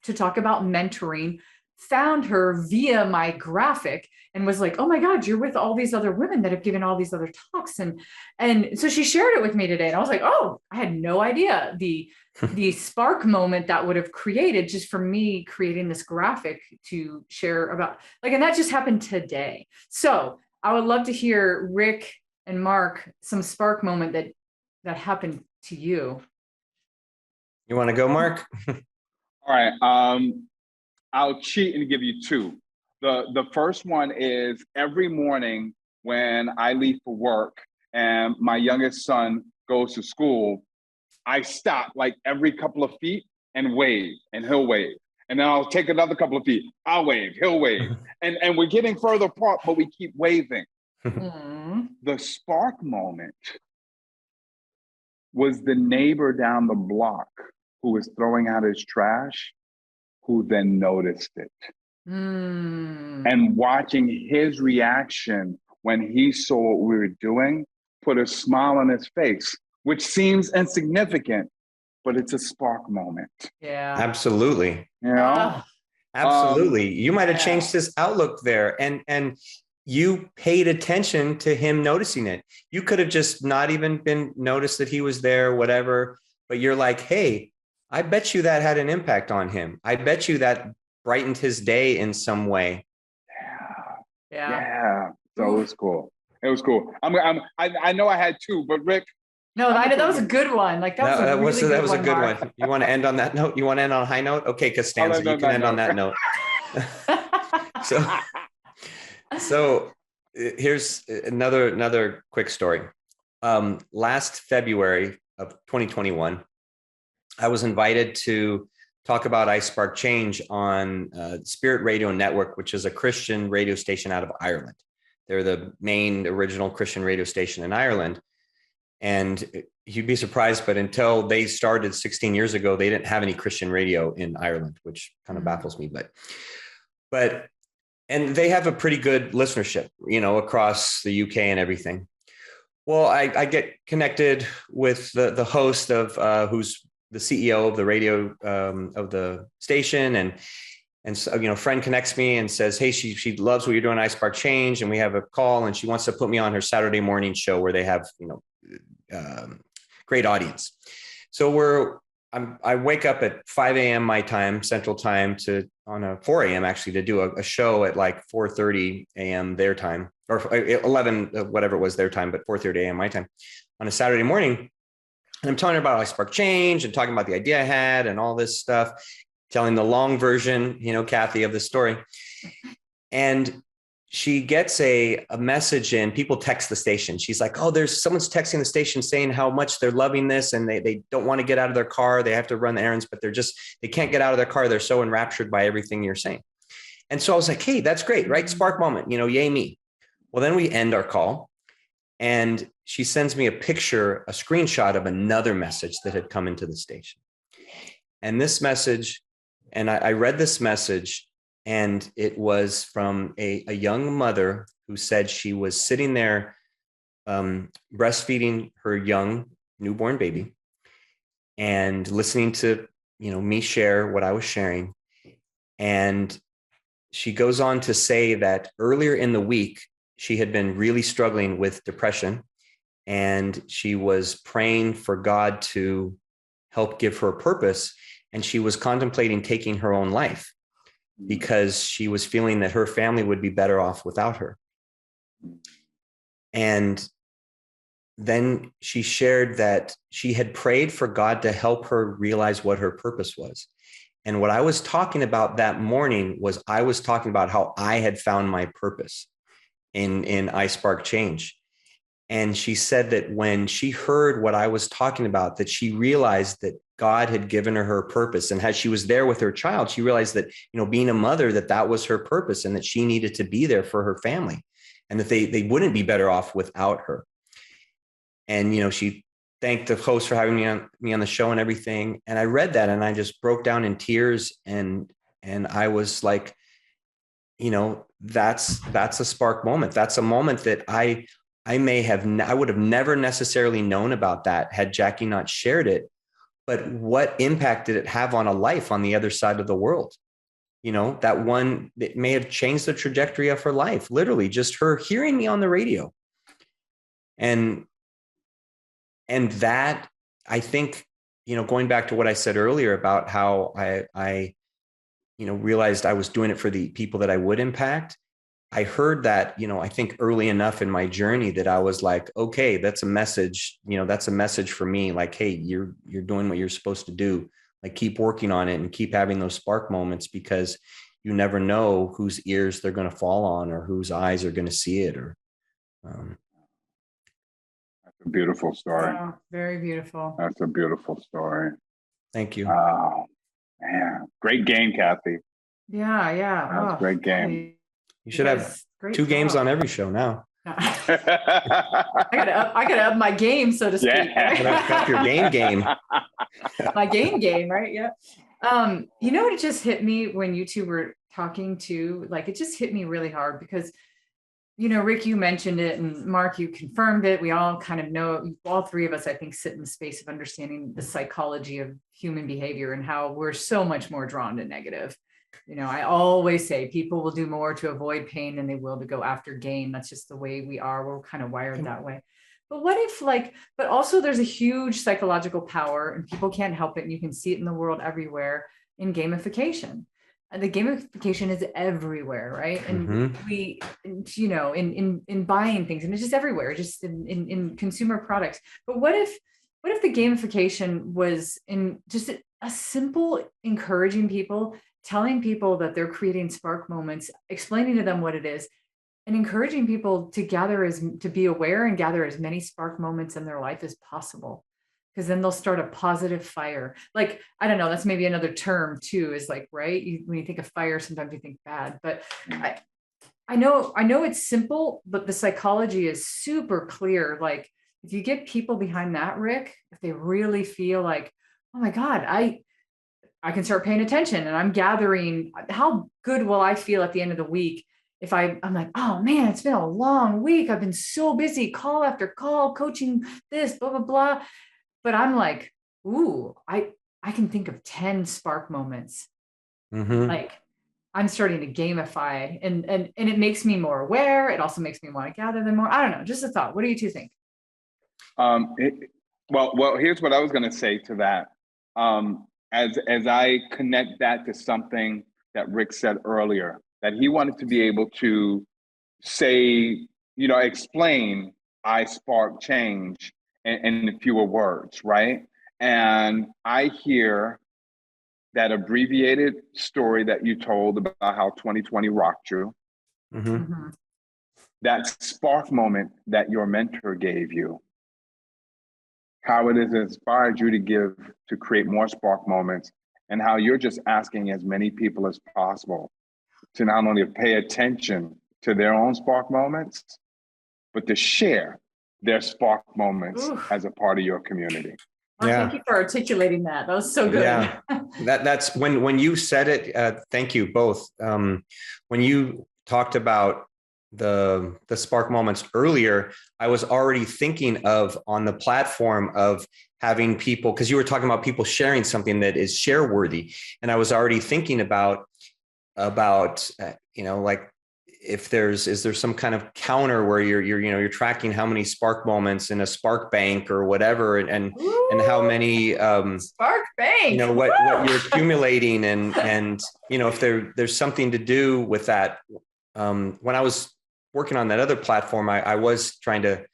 mentoring found her via my graphic and was like, oh my God, you're with all these other women that have given all these other talks. And so she shared it with me today. And I was like, oh, I had no idea the spark moment that would have created just for me creating this graphic to share about, like, and that just happened today. So I would love to hear Rick and Mark, some spark moment that happened to you. You want to go, Mark? All right. I'll cheat and give you 2. The first one is every morning when I leave for work and my youngest son goes to school, I stop like every couple of feet and wave, and he'll wave. And then I'll take another couple of feet. I'll wave, he'll wave. And we're getting further apart, but we keep waving. The spark moment was the neighbor down the block who was throwing out his trash, who then noticed it. And watching his reaction when he saw what we were doing put a smile on his face, which seems insignificant, but it's a spark moment. Yeah. Absolutely. Absolutely. You might have changed his outlook there. And you paid attention to him noticing it. You could have just not even been noticed that he was there, whatever, but you're like, hey, I bet you that had an impact on him. I bet you that brightened his day in some way. Yeah. So it was cool. It was cool. I know I had 2, but Rick. No, that was a good one. Like that was a good one. You want to end on that note? You want to end on a high note? Okay, Costanza, you can end on that note. So here's another quick story. Last February of 2021, I was invited to talk about iSpark Change on Spirit Radio Network, which is a Christian radio station out of Ireland. They're the main original Christian radio station in Ireland. And you'd be surprised, but until they started 16 years ago, they didn't have any Christian radio in Ireland, which kind of baffles me. And they have a pretty good listenership, across the UK and everything. Well, I get connected with the host of who's the CEO of the radio of the station, and so, a friend connects me and says, hey, she loves what you're doing, iSpark Change, and we have a call, and she wants to put me on her Saturday morning show where they have great audience. So I wake up at 5 a.m. my time, Central Time, on 4 a.m. actually to do a show at like 4:30 a.m. their time, or 11, whatever it was their time, but 4:30 a.m. my time on a Saturday morning. And I'm telling her about iSpark Change and talking about the idea I had and all this stuff, telling the long version, Cathey, of the story. And she gets a message in, people text the station. She's like, oh, someone's texting the station saying how much they're loving this. And they don't want to get out of their car. They have to run the errands, but they can't get out of their car. They're so enraptured by everything you're saying. And so I was like, hey, that's great, right? Spark moment, yay me. Well, then we end our call and she sends me a screenshot of another message that had come into the station. And this message, and I read this message, and it was from a young mother who said she was sitting there breastfeeding her young newborn baby and listening to, me share what I was sharing. And she goes on to say that earlier in the week, she had been really struggling with depression, and she was praying for God to help give her a purpose. And she was contemplating taking her own life because she was feeling that her family would be better off without her. And then she shared that she had prayed for God to help her realize what her purpose was. And what I was talking about that morning was I was talking about how I had found my purpose in iSpark Change. And she said that when she heard what I was talking about, that she realized that God had given her purpose. And as she was there with her child, she realized that, being a mother, that was her purpose and that she needed to be there for her family and that they wouldn't be better off without her. And, she thanked the host for having me on the show and everything. And I read that and I just broke down in tears. And I was like, that's a spark moment. That's a moment that I would have never necessarily known about that had Jackie not shared it. But what impact did it have on a life on the other side of the world? That one, it may have changed the trajectory of her life, literally just her hearing me on the radio. And that, I think, going back to what I said earlier about how I realized I was doing it for the people that I would impact. I heard that, I think early enough in my journey that I was like, okay, that's a message, that's a message for me. Like, hey, you're doing what you're supposed to do. Like, keep working on it and keep having those spark moments, because you never know whose ears they're going to fall on or whose eyes are going to see it. That's a beautiful story. Wow, very beautiful. That's a beautiful story. Thank you. Oh, man. Great game, Cathey. Yeah. That was a great game. You should have two games on every show now. I gotta up my game, so to speak. Yeah. Up your game. My game, right? Yeah. What it just hit me when you two were talking too, like it just hit me really hard because, Rick, you mentioned it, and Marc, you confirmed it. We all kind of know, all three of us, I think, sit in the space of understanding the psychology of human behavior and how we're so much more drawn to negative. I always say people will do more to avoid pain than they will to go after gain. That's just the way we are. We're kind of wired that way. But what if but also there's a huge psychological power and people can't help it. And you can see it in the world everywhere in gamification. And the gamification is everywhere, right? And we, in buying things, and it's just everywhere, just in consumer products. But what if the gamification was in just a simple encouraging people telling people that they're creating spark moments, explaining to them what it is, and encouraging people to be aware and gather as many spark moments in their life as possible. Because then they'll start a positive fire. Like, I don't know, that's maybe another term too, is like, right? When you think of fire, sometimes you think bad, but I know it's simple, but the psychology is super clear. Like, if you get people behind that, Rick, if they really feel like, oh my God, I can start paying attention and I'm gathering, how good will I feel at the end of the week if I'm like, oh man, it's been a long week. I've been so busy, call after call, coaching this, blah, blah, blah. But I'm like, ooh, I can think of 10 spark moments. Mm-hmm. Like, I'm starting to gamify and it makes me more aware. It also makes me want to gather them more. I don't know, just a thought. What do you two think? Well, here's what I was going to say to that. As I connect that to something that Rick said earlier, that he wanted to be able to say, explain iSpark change in fewer words, right? And I hear that abbreviated story that you told about how 2020 rocked you, Mm-hmm. that spark moment that your mentor gave you, how it has inspired you to create more spark moments, and how you're just asking as many people as possible to not only pay attention to their own spark moments, but to share their spark moments as a part of your community. Well, thank you for articulating that. That was so good. Yeah, that's when you said it. Thank you both. When you talked about the spark moments earlier, I was already thinking of on the platform of having people, because you were talking about people sharing something that is share worthy, and I was already thinking about like, if is there some kind of counter where you're tracking how many spark moments in a spark bank or whatever, and how many spark bank, what you're accumulating, and if there's something to do with that. When I was working on that other platform, I was trying to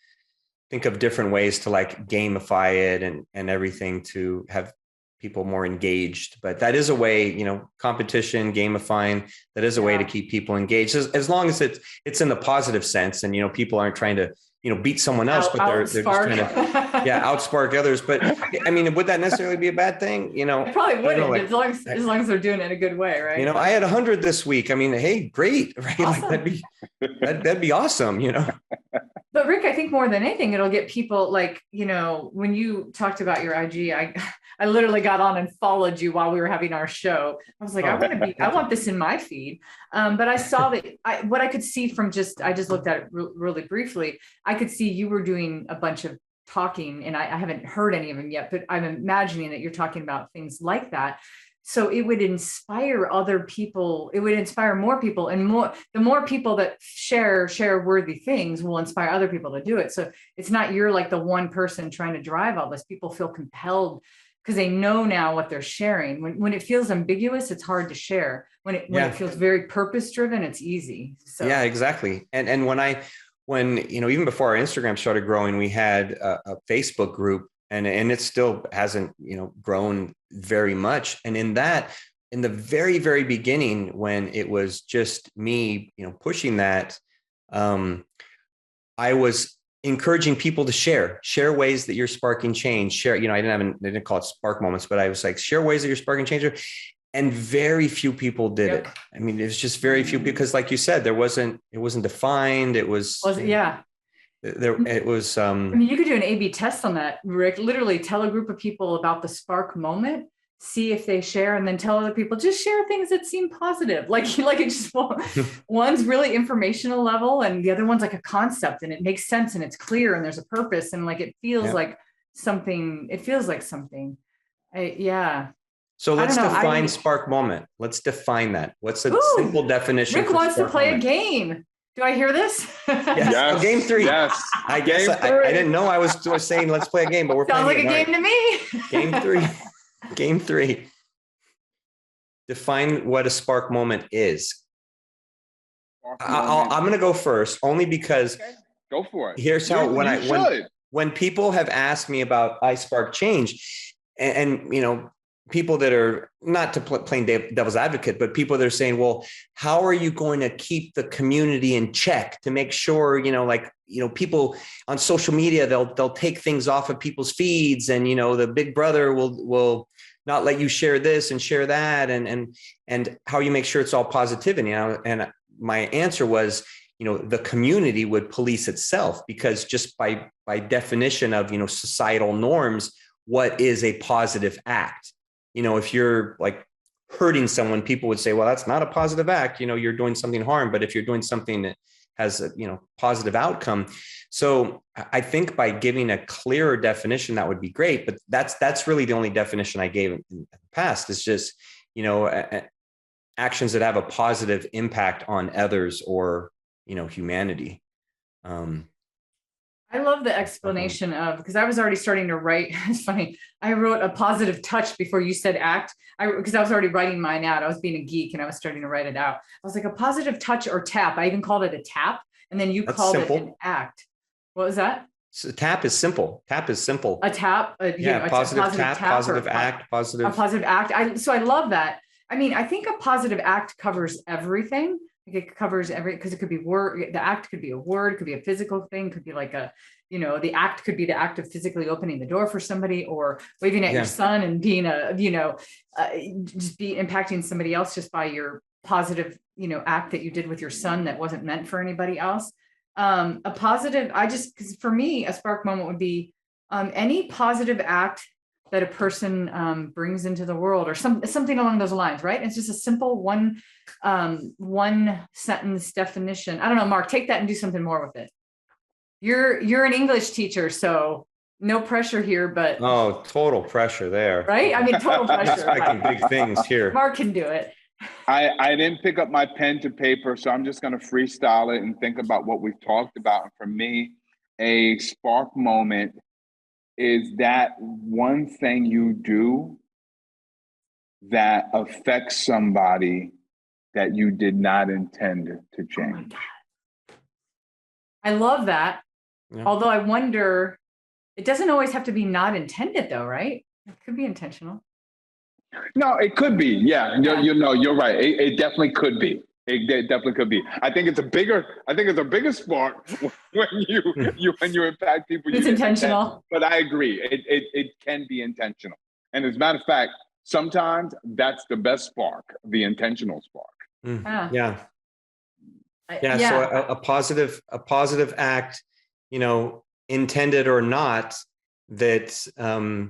think of different ways to like gamify it and everything to have people more engaged. But that is a way, competition, gamifying, that is a way to keep people engaged, as long as it's in the positive sense, and people aren't trying to beat someone else, but they're just trying to outspark others. But I mean, would that necessarily be a bad thing? It probably wouldn't, as long as they're doing it in a good way, right? I had 100 this week. I mean, hey, great, right? Awesome. Like that'd be awesome, But Rick, I think more than anything, it'll get people like, when you talked about your IG, I literally got on and followed you while we were having our show. I was like, I want this in my feed. But I saw that what I could see from I just looked at it really briefly. I could see you were doing a bunch of talking, and I haven't heard any of them yet, but I'm imagining that you're talking about things like that. So it would inspire other people. It would inspire more people, and the more people that share worthy things will inspire other people to do it. So it's not you're like the one person trying to drive all this. People feel compelled because they know now what they're sharing. When it feels ambiguous, it's hard to share. When it feels very purpose driven, it's easy. So yeah, exactly. And when even before our Instagram started growing, we had a Facebook group. And it still hasn't, grown very much. And in the very, very beginning, when it was just me, pushing that, I was encouraging people to share ways that you're sparking change. Share, I didn't call it spark moments, but I was like, share ways that you're sparking change. And very few people did it. I mean, it was just very few, because like you said, it wasn't defined. It was it was I mean, you could do an A/B test on that, Rick. Literally tell a group of people about the spark moment, see if they share, and then tell other people, just share things that seem positive. Like it just one's really informational level, and the other one's like a concept, and it makes sense, and it's clear, and there's a purpose, and like it feels like something. It feels like something. So let's define spark moment. Let's define that. What's a simple definition? Rick wants to play a game. Do I hear this? Yes. Game 3. Yes. I guess I didn't know I was saying let's play a game, but we're Sounds playing like a game to me. Game 3. Game 3. Define what a spark moment is. I'm going to go first, only because go for it. Here's how when people have asked me about iSpark change, and people that are not to plain devil's advocate, but people that are saying, well, how are you going to keep the community in check to make sure, people on social media, they'll take things off of people's feeds, and, the big brother will not let you share this and share that. And how you make sure it's all positivity. And my answer was, the community would police itself, because just by definition of, societal norms, what is a positive act? If you're like hurting someone, people would say, well, that's not a positive act. You're doing something harm. But if you're doing something that has a, positive outcome. So I think by giving a clearer definition, that would be great. But that's really the only definition I gave in the past, is just, actions that have a positive impact on others or, humanity. I love the explanation of, because I was already starting to write. It's funny. I wrote a positive touch before you said act. Because I was already writing mine out. I was being a geek and I was starting to write it out. I was like, a positive touch or tap. I even called it a tap. And then you called it an act. What was that? So tap is simple. Tap is simple. A tap. Positive tap, positive act, positive. A positive act. So I love that. I mean, I think a positive act covers everything. Like it covers because it could be word. The act could be a word, could be a physical thing, could be like the act could be the act of physically opening the door for somebody, or waving at your son and being just be impacting somebody else just by your positive, act that you did with your son that wasn't meant for anybody else. A positive, because for me, a spark moment would be any positive act that a person brings into the world, or something along those lines, right? It's just a simple one sentence definition. I don't know, Marc, take that and do something more with it. You're an English teacher, so no pressure here, but total pressure there, right? I mean, total pressure. Expecting big things here. Marc can do it. I didn't pick up my pen to paper, so I'm just going to freestyle it and think about what we've talked about. And for me, a spark moment is that one thing you do that affects somebody that you did not intend to change. I love that. Yeah. Although I wonder, it doesn't always have to be not intended though, right? It could be intentional. No, it could be. Yeah. You're right. It definitely could be. It definitely could be. I think it's a bigger spark when you impact people. It's intentional. But I agree. It can be intentional. And as a matter of fact, sometimes that's the best spark, the intentional spark. Yeah. So a positive act, intended or not, that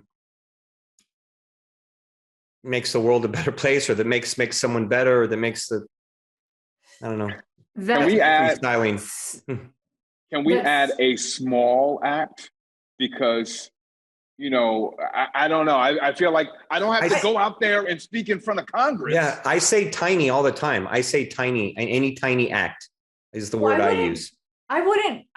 makes the world a better place, or that makes someone better, or that makes I don't know. Can we add a small act? Because, I don't know. I feel like I don't have to go out there and speak in front of Congress. Yeah, I say tiny all the time. I say tiny, and any tiny act is the word I use. I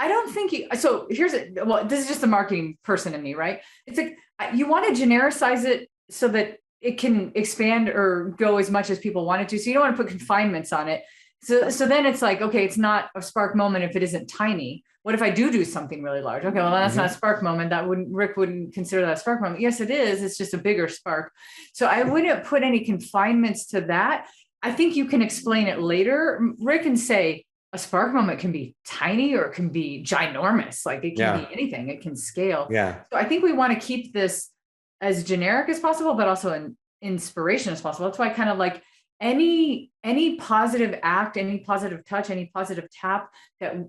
don't think so this is just the marketing person in me, right? It's like, you want to genericize it so that it can expand or go as much as people want it to. So you don't want to put confinements on it. So then it's like, okay, it's not a spark moment if it isn't tiny. What if I do something really large? Okay, well, that's not a spark moment. Rick wouldn't consider that a spark moment. Yes, it is. It's just a bigger spark. So I wouldn't put any confinements to that. I think you can explain it later. Rick can say a spark moment can be tiny or it can be ginormous. Like it can be anything. It can scale. Yeah. So I think we want to keep this as generic as possible, but also an inspiration as possible. That's why I kind of like any positive act, any positive touch, any positive tap that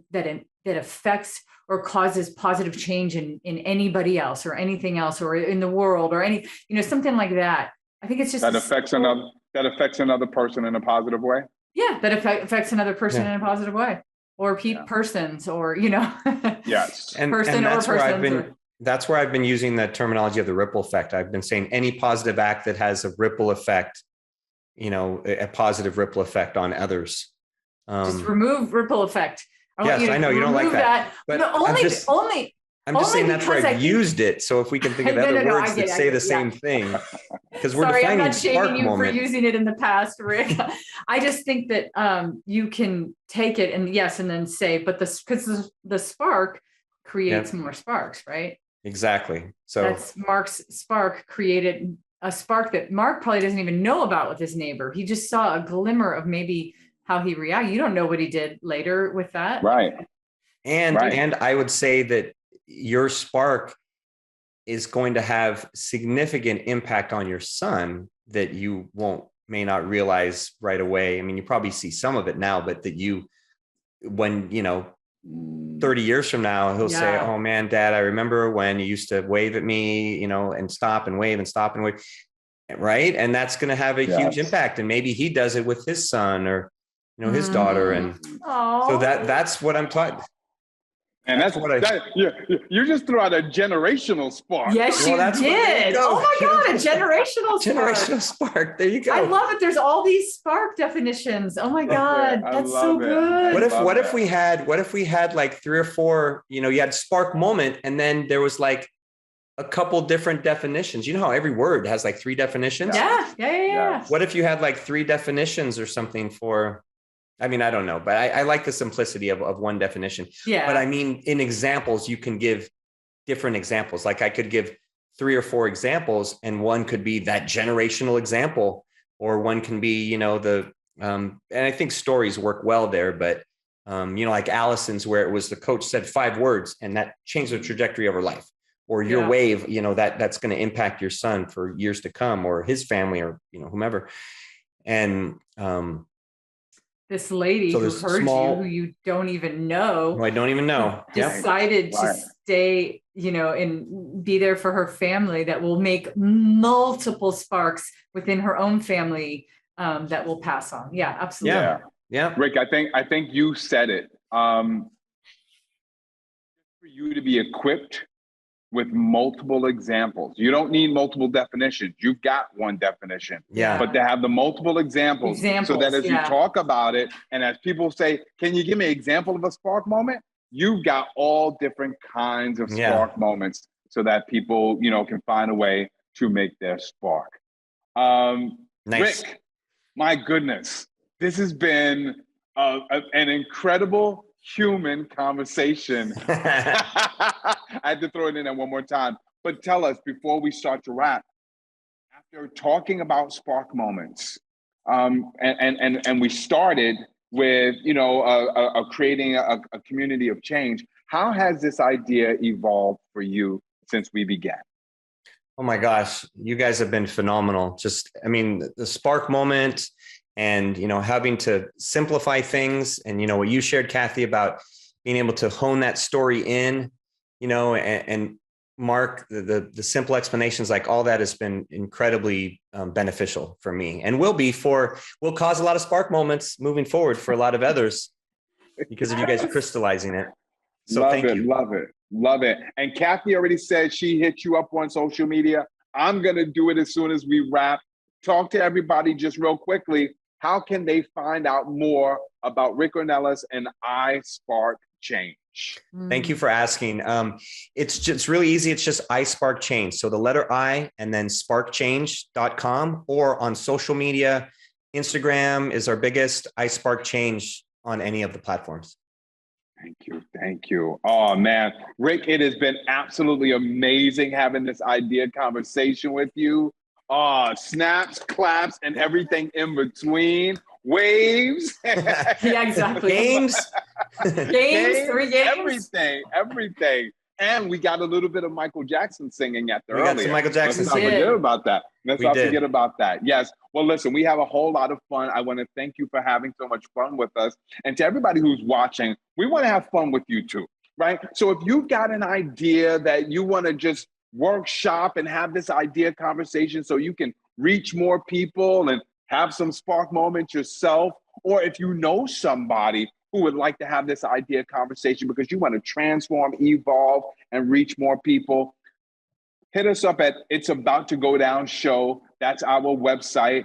affects or causes positive change in anybody else or anything else or in the world or something like that. I think it's just that affects another person in a positive way. Yeah, that affects another person in a positive way, or persons, or yes, and that's where I've been using the terminology of the ripple effect. I've been saying any positive act that has a ripple effect, a positive ripple effect on others. Just remove ripple effect. I know you don't like that, but I'm just saying that's where I've used it. So if we can think of other words that say the same thing, because we're defining I'm not shaming spark you moment. for using it in the past, Rick. I just think that you can take it and then say, but because the spark creates more sparks, right? Exactly. So that's Marc's spark created a spark that Marc probably doesn't even know about with his neighbor. He just saw a glimmer of maybe how he reacted. You don't know what he did later with that. Right. And I would say that your spark is going to have significant impact on your son that you may not realize right away. I mean, you probably see some of it now, but that when 30 years from now, he'll say, "Oh man, Dad, I remember when you used to wave at me, and stop and wave and stop and wave." Right. And that's going to have a huge impact. And maybe he does it with his son or, his daughter. And so that's what I'm taught. And that's what you just threw out a generational spark. Yes, you did. Oh my God, a generational spark. Generational spark. There you go. I love it. There's all these spark definitions. Oh my God, that's so good. What if we had like 3 or 4, you had spark moment and then there was like a couple different definitions. You know how every word has like 3 definitions? Yeah. What if you had like 3 definitions or something for, I mean, I don't know, but I like the simplicity of one definition. Yeah. But I mean, in examples, you can give different examples. Like I could give 3 or 4 examples, and one could be that generational example, or one can be, and I think stories work well there, but like Allison's, where it was the coach said 5 words and that changed the trajectory of her life, or your wave, that's going to impact your son for years to come, or his family, or, whomever. And, this lady who heard you, who you don't even know. Who I don't even know. Decided to stay, and be there for her family, that will make multiple sparks within her own family that will pass on. Yeah, absolutely. Yeah. Rick, I think you said it. For you to be equipped with multiple examples. You don't need multiple definitions. You've got one definition. Yeah. But to have the multiple examples so that as you talk about it, and as people say, "Can you give me an example of a spark moment?" You've got all different kinds of spark moments so that people, can find a way to make their spark. Nice. Rick, my goodness, this has been an incredible human conversation. I had to throw it in there one more time. But tell us, before we start to wrap, after talking about spark moments, and we started with creating a community of change, how has this idea evolved for you since we began? Oh my gosh, you guys have been phenomenal. The spark moment, and having to simplify things, and what you shared, Cathey, about being able to hone that story in, and Marc, the simple explanations, like all that has been incredibly beneficial for me, and will cause a lot of spark moments moving forward for a lot of others because of you guys crystallizing it. So thank you. Love it. And Cathey already said she hit you up on social media. I'm going to do it as soon as we wrap. Talk to everybody just real quickly. How can they find out more about Rick Ornelas and iSpark Change? Thank you for asking. It's just really easy. It's just iSpark Change. So the letter I and then sparkchange.com, or on social media, Instagram is our biggest, iSpark Change on any of the platforms. Thank you. Oh man, Rick, it has been absolutely amazing having this idea conversation with you. Snaps, claps, and everything in between. Waves. Yeah, exactly. Games, 3 games. Everything. And we got a little bit of Michael Jackson singing at the earlier. We got some Michael Jackson singing. Let's not forget about that. Yes. Well, listen, we have a whole lot of fun. I want to thank you for having so much fun with us. And to everybody who's watching, we want to have fun with you too, right? So if you've got an idea that you want to just workshop and have this idea conversation so you can reach more people and have some spark moments yourself, or if you know somebody who would like to have this idea conversation because you want to transform, evolve, and reach more people, hit us up at It's About to Go Down Show. That's our website.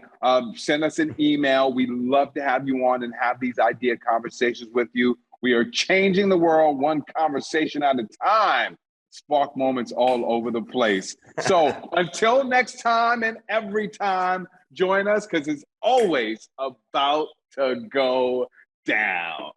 Send us an email. We'd love to have you on and have these idea conversations with you. We are changing the world one conversation at a time. Spark moments all over the place. So until next time and every time, join us because it's always about to go down.